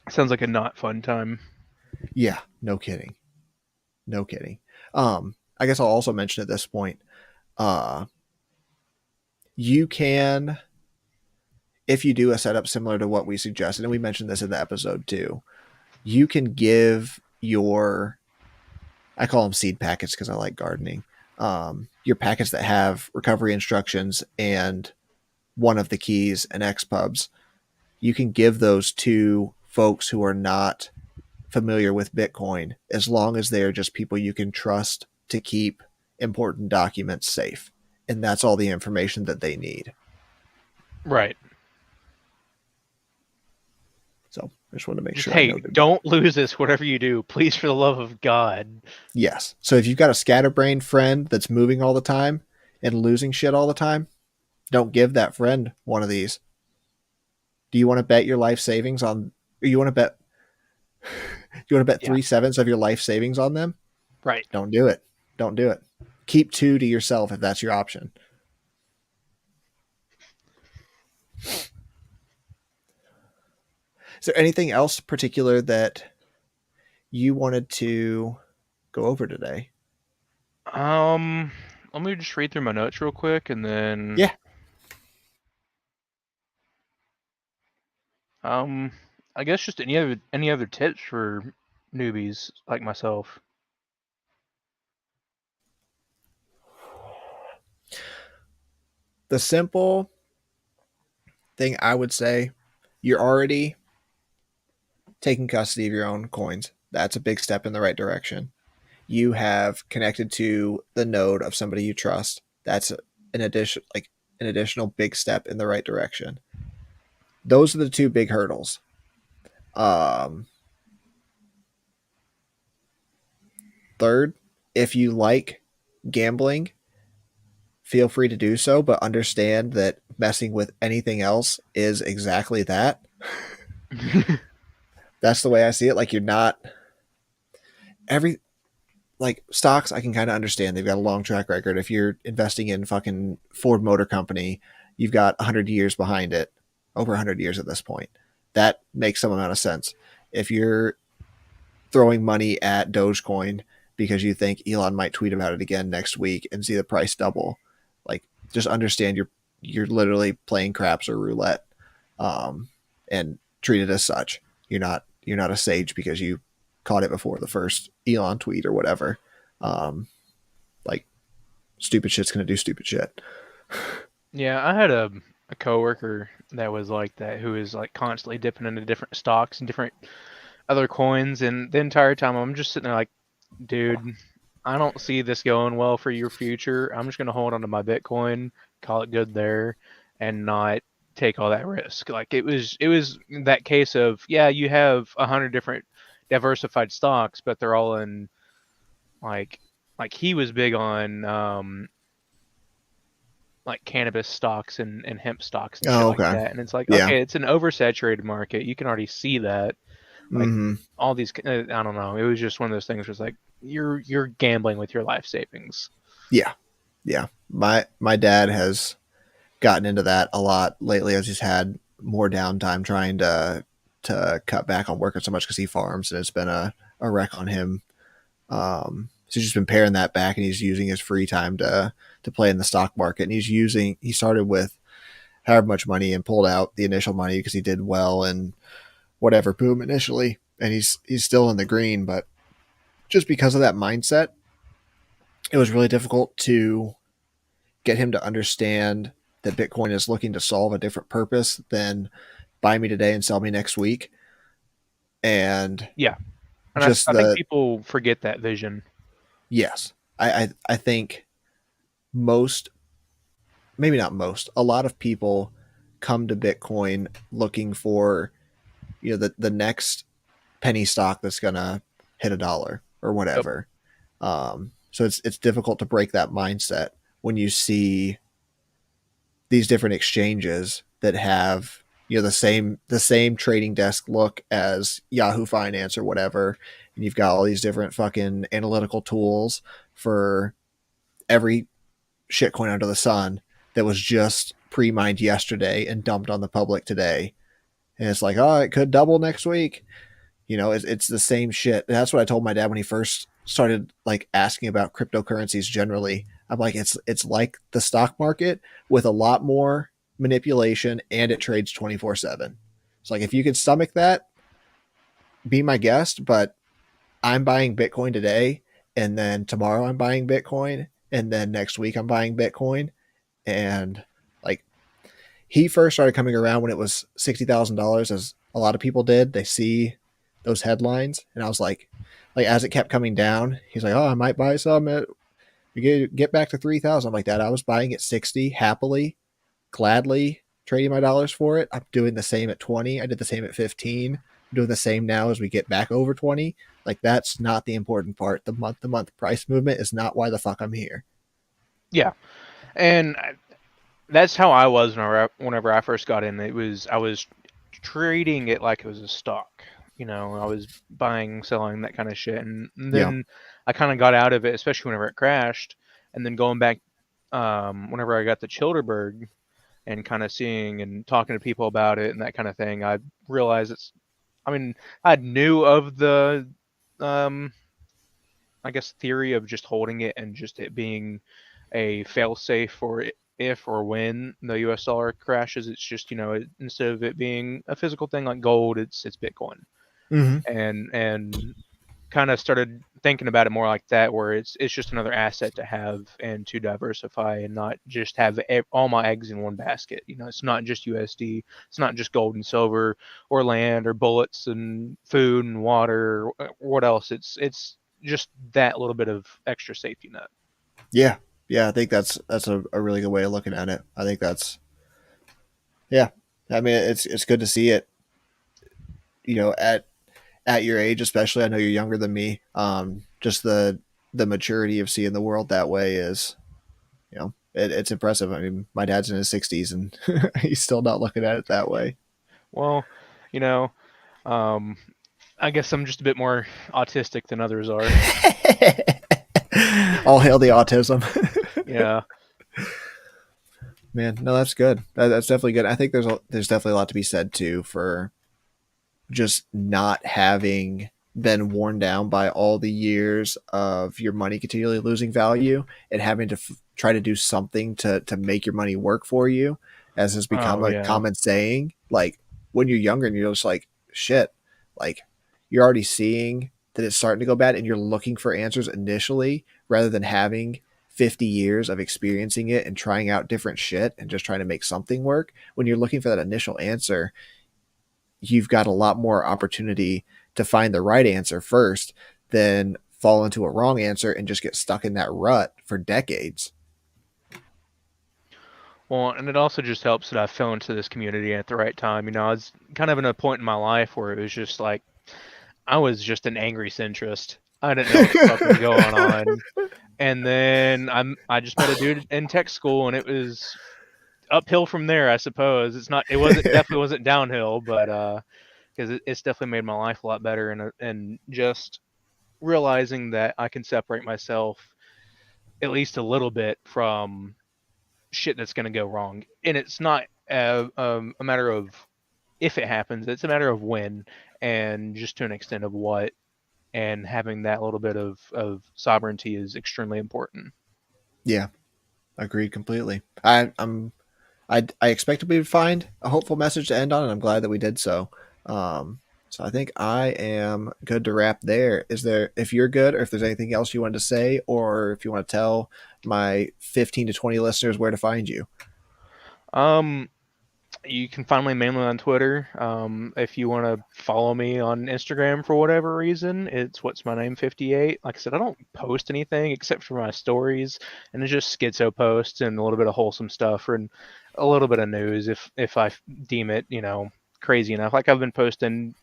Sounds like a not fun time. Yeah, no kidding. No kidding. I guess I'll also mention at this point, uh, you can, if you do a setup similar to what we suggested, and we mentioned this in the episode too, you can give your, I call them seed packets because I like gardening, your packets that have recovery instructions and one of the keys and XPubs, you can give those to folks who are not familiar with Bitcoin as long as they are just people you can trust to keep important documents safe. And that's all the information that they need. Right. So I just want to make Just, sure I hey, noted that. don't lose this, whatever you do. Please, for the love of God. Yes. So if you've got a scatterbrained friend that's moving all the time and losing shit all the time, don't give that friend one of these. Do you want to bet your life savings on, or you want to bet, you want to bet Yeah. 3/7 of your life savings on them? Right. Don't do it. Don't do it. Keep two to yourself if that's your option. Is there anything else particular that you wanted to go over today? Let me just read through my notes real quick, and then Yeah. um, I guess just any other tips for newbies like myself. The simple thing I would say, you're already taking custody of your own coins. That's a big step in the right direction. You have connected to the node of somebody you trust. That's an additional big step in the right direction. Those are the two big hurdles. Um, Third, if you like gambling, feel free to do so, but understand that messing with anything else is exactly that. That's the way I see it. Like, you're not every, like, stocks, I can kind of understand. They've got a long track record. If you're investing in fucking Ford Motor Company, you've got 100 years behind it, over 100 years at this point. That makes some amount of sense. If you're throwing money at Dogecoin because you think Elon might tweet about it again next week and see the price double. Like, just understand you're literally playing craps or roulette, um, and treat it as such. You're not a sage because you caught it before the first Elon tweet or whatever. Um, like, stupid shit's gonna do stupid shit. Yeah, I had a coworker that was like that, who was like constantly dipping into different stocks and different other coins, and the entire time I'm just sitting there like, dude, I don't see this going well for your future. I'm just gonna hold on to my Bitcoin, call it good there, and not take all that risk. Like it was that case of, yeah, you have 100 different diversified stocks, but they're all in like like he was big on like cannabis stocks and hemp stocks and shit Oh, like okay. that. And it's like, Yeah. okay, it's an oversaturated market. You can already see that. Like Mm-hmm. all these, I don't know. It was just one of those things where it's like you're gambling with your life savings. Yeah. Yeah. My dad has gotten into that a lot lately as he's had more downtime trying to cut back on working so much because he farms and it's been a wreck on him. So he's just been paring that back and he's using his free time to play in the stock market. And he started with however much money and pulled out the initial money because he did well and whatever boom initially. And he's still in the green, but just because of that mindset, it was really difficult to get him to understand that Bitcoin is looking to solve a different purpose than buy me today and sell me next week. And Yeah, and just I think the people forget that vision. yes, I think most, maybe not most, a lot of people come to Bitcoin looking for the next penny stock that's gonna hit $1 or Yep. whatever. So it's difficult to break that mindset when you see these different exchanges that have the same trading desk look as Yahoo Finance or whatever, and you've got all these different fucking analytical tools for every shitcoin under the sun that was just pre-mined yesterday and dumped on the public today, and it's like, oh, it could double next week. It's the same shit. And that's what I told my dad when he first started like asking about cryptocurrencies generally. I'm like, it's like the stock market with a lot more manipulation and it trades 24/7. It's like, if you could stomach that, be my guest, but I'm buying Bitcoin today and then tomorrow I'm buying Bitcoin and then next week I'm buying Bitcoin. And like, he first started coming around when it was $60,000, as a lot of people did. They see those headlines, and I was like as it kept coming down, he's like, "Oh, I might buy some. You get back to 3,000." I'm like that. I was buying at 60 happily, gladly trading my dollars for it. I'm doing the same at 20. I did the same at 15. I'm doing the same now as we get back over 20. Like, that's not the important part. The month to month price movement is not why the fuck I'm here. Yeah, and that's how I was whenever I first got in. I was treating it like it was a stock. I was buying, selling, that kind of shit, and Yeah. then I kind of got out of it, especially whenever it crashed, and then going back, whenever I got the Childerberg and kind of seeing and talking to people about it and that kind of thing, I realized I mean, I knew of the, um, I guess, theory of just holding it and just it being a fail-safe for if or when the U.S. dollar crashes. It's just, instead of it being a physical thing like gold, it's Bitcoin, Mm-hmm. and kind of started thinking about it more like that, where it's just another asset to have and to diversify and not just have all my eggs in one basket. It's not just USD, it's not just gold and silver or land or bullets and food and water. Or what else? It's just that little bit of extra safety net. Yeah. Yeah. I think that's a really good way of looking at it. I think that's, yeah. I mean, it's good to see it, at your age, especially. I know you're younger than me. Just the maturity of seeing the world that way is, it's impressive. I mean, my dad's in his 60s and he's still not looking at it that way. Well, you know, um, I guess I'm just a bit more autistic than others are. All hail the autism. Yeah. Man, no, that's good. That's definitely good. I think there's definitely a lot to be said too for just not having been worn down by all the years of your money continually losing value and having to try to do something to make your money work for you, as has become Oh a yeah. common saying. Like when you're younger and you're just like, shit, like you're already seeing that it's starting to go bad and you're looking for answers initially rather than having 50 years of experiencing it and trying out different shit and just trying to make something work. When you're looking for that initial answer, you've got a lot more opportunity to find the right answer first than fall into a wrong answer and just get stuck in that rut for decades. Well, and it also just helps that I fell into this community at the right time. You know, I was kind of in a point in my life where it was just like I was just an angry centrist. I didn't know what the fuck was going on. And then I just met a dude in tech school, and it was uphill from there, I suppose. It wasn't definitely wasn't downhill, but because it's definitely made my life a lot better, and just realizing that I can separate myself at least a little bit from shit that's going to go wrong, and it's not a matter of if it happens; it's a matter of when, and just to an extent of what. And having that little bit of sovereignty is extremely important. Yeah, agreed completely. I expected we would find a hopeful message to end on, and I'm glad that we did so. So I think I am good to wrap there. Is there, if you're good, or if there's anything else you wanted to say, or if you want to tell my 15 to 20 listeners where to find you? Um, you can find me mainly on Twitter. If you want to follow me on Instagram for whatever reason, it's what's my name 58. Like I said, I don't post anything except for my stories, and it's just schizo posts and a little bit of wholesome stuff and a little bit of news if I deem it, crazy enough. Like I've been posting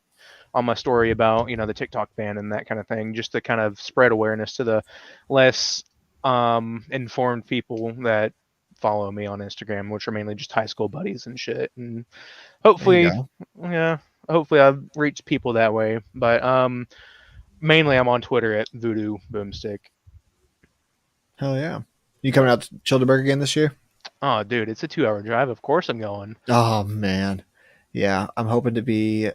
on my story about the TikTok ban and that kind of thing, just to kind of spread awareness to the less informed people that follow me on Instagram, which are mainly just high school buddies and shit. And There you hopefully, go. yeah, hopefully I've reached people that way. But mainly I'm on Twitter at Voodoo Boomstick. Hell yeah. You coming Yep. out to Childeberg again this year? Oh, dude, it's a 2 hour drive. Of course I'm going. Oh man. Yeah, I'm hoping to be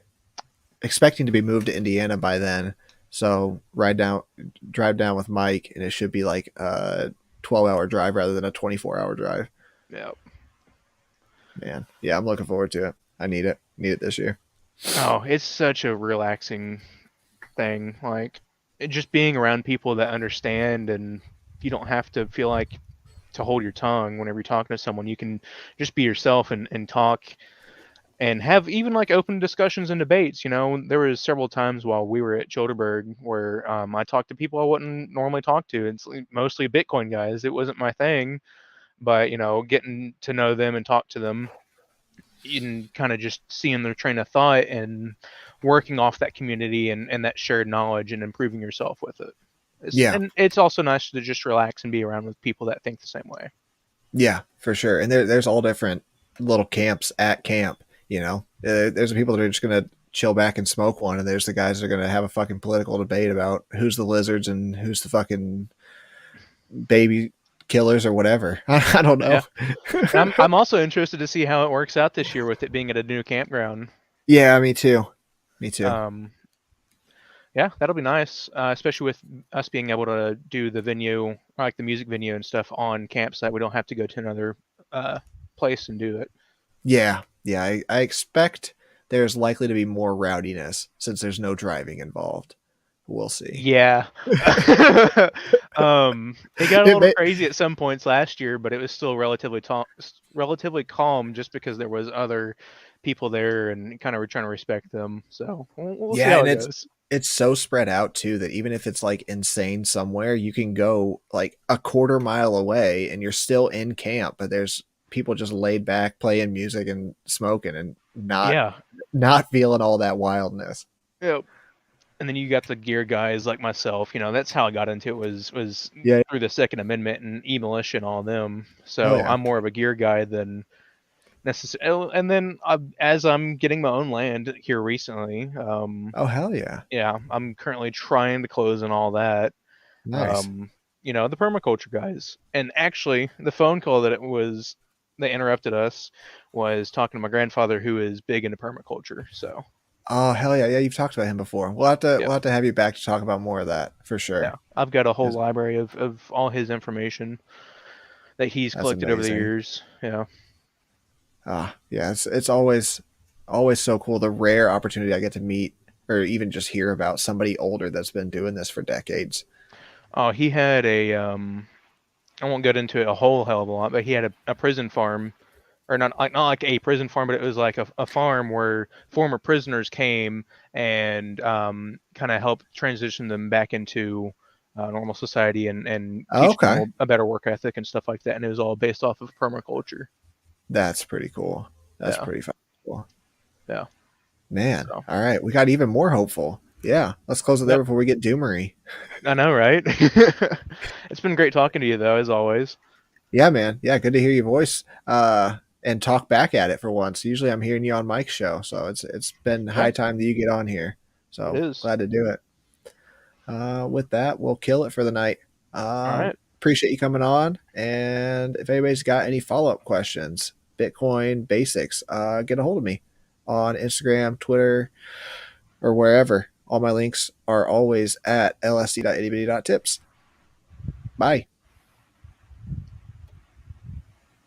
expecting to be moved to Indiana by then. So drive down with Mike, and it should be like a 12-hour drive rather than a 24-hour drive. Yeah. Man, yeah, I'm looking forward to it. I need it. Need it this year. Oh, it's such a relaxing thing. Like just being around people that understand, and you don't have to feel like to hold your tongue whenever you're talking to someone. You can just be yourself and talk and have even like open discussions and debates. There was several times while we were at Childerberg where I talked to people I wouldn't normally talk to. It's mostly Bitcoin guys. It wasn't my thing, but getting to know them and talk to them and kind of just seeing their train of thought and working off that community and that shared knowledge and improving yourself with it. Yeah, And it's also nice to just relax and be around with people that think the same way. yeah, for sure. And there's all different little camps at camp. There's the people that are just gonna chill back and smoke one, and there's the guys that are gonna have a fucking political debate about who's the lizards and who's the fucking baby killers or whatever. I don't know. Yeah. And I'm also interested to see how it works out this year with it being at a new campground. Yeah, me too. Me too. Um, yeah, that'll be nice, especially with us being able to do the venue, like the music venue and stuff on campsite. We don't have to go to another uh, place and do it. Yeah, yeah. I expect there's likely to be more rowdiness since there's no driving involved. We'll see. Yeah. It got a It little may, crazy at some points last year, but it was still relatively calm just because there was other people there and kind of were trying to respect them. So we'll see yeah, how and it goes. it's so spread out too that even if it's like insane somewhere, you can go like a quarter mile away and you're still in camp, but there's people just laid back playing music and smoking and Yeah. not feeling all that wildness. Yep. And then you got the gear guys like myself. That's how I got into it was Yeah. through the Second Amendment and e-militia and all them. Oh So yeah. I'm more of a gear guy than necessarily. And then as I'm getting my own land here recently, Oh hell yeah. yeah, I'm currently trying to close and all that. Nice. Um, the permaculture guys. And actually, the phone call they interrupted us was talking to my grandfather who is big into permaculture. So Oh hell yeah, yeah! You've talked about him before. Yeah, We'll have to have you back to talk about more of that for yeah. sure. I've got a whole 'Cause library of all his information that he's that's collected over the amazing. years. Yeah. Yeah, it's always so cool the rare opportunity I get to meet or even just hear about somebody older that's been doing this for decades. Oh, he had a I won't get into it a whole hell of a lot, but he had a prison farm, or not like a prison farm, but it was like a farm where former prisoners came and kind of helped transition them back into normal society and teach them Okay, a better work ethic and stuff like that. And it was all based off of permaculture. that's pretty cool. That's Yeah, pretty fucking cool. yeah. Man, So, all right, we got even more hopeful. Yeah, let's close it there yep, before we get doomery. I know, right? It's been great talking to you, though, as always. Yeah, man. Yeah, good to hear your voice. And talk back at it for once. Usually, I'm hearing you on Mike's show, so it's been Yeah, high time that you get on here. it So is. glad to do it. With that, we'll kill it for the night. All right. Appreciate you coming on. And if anybody's got any follow up questions, Bitcoin basics, get a hold of me on Instagram, Twitter, or wherever. All my links are always at lsd.ittybitty.tips. Bye.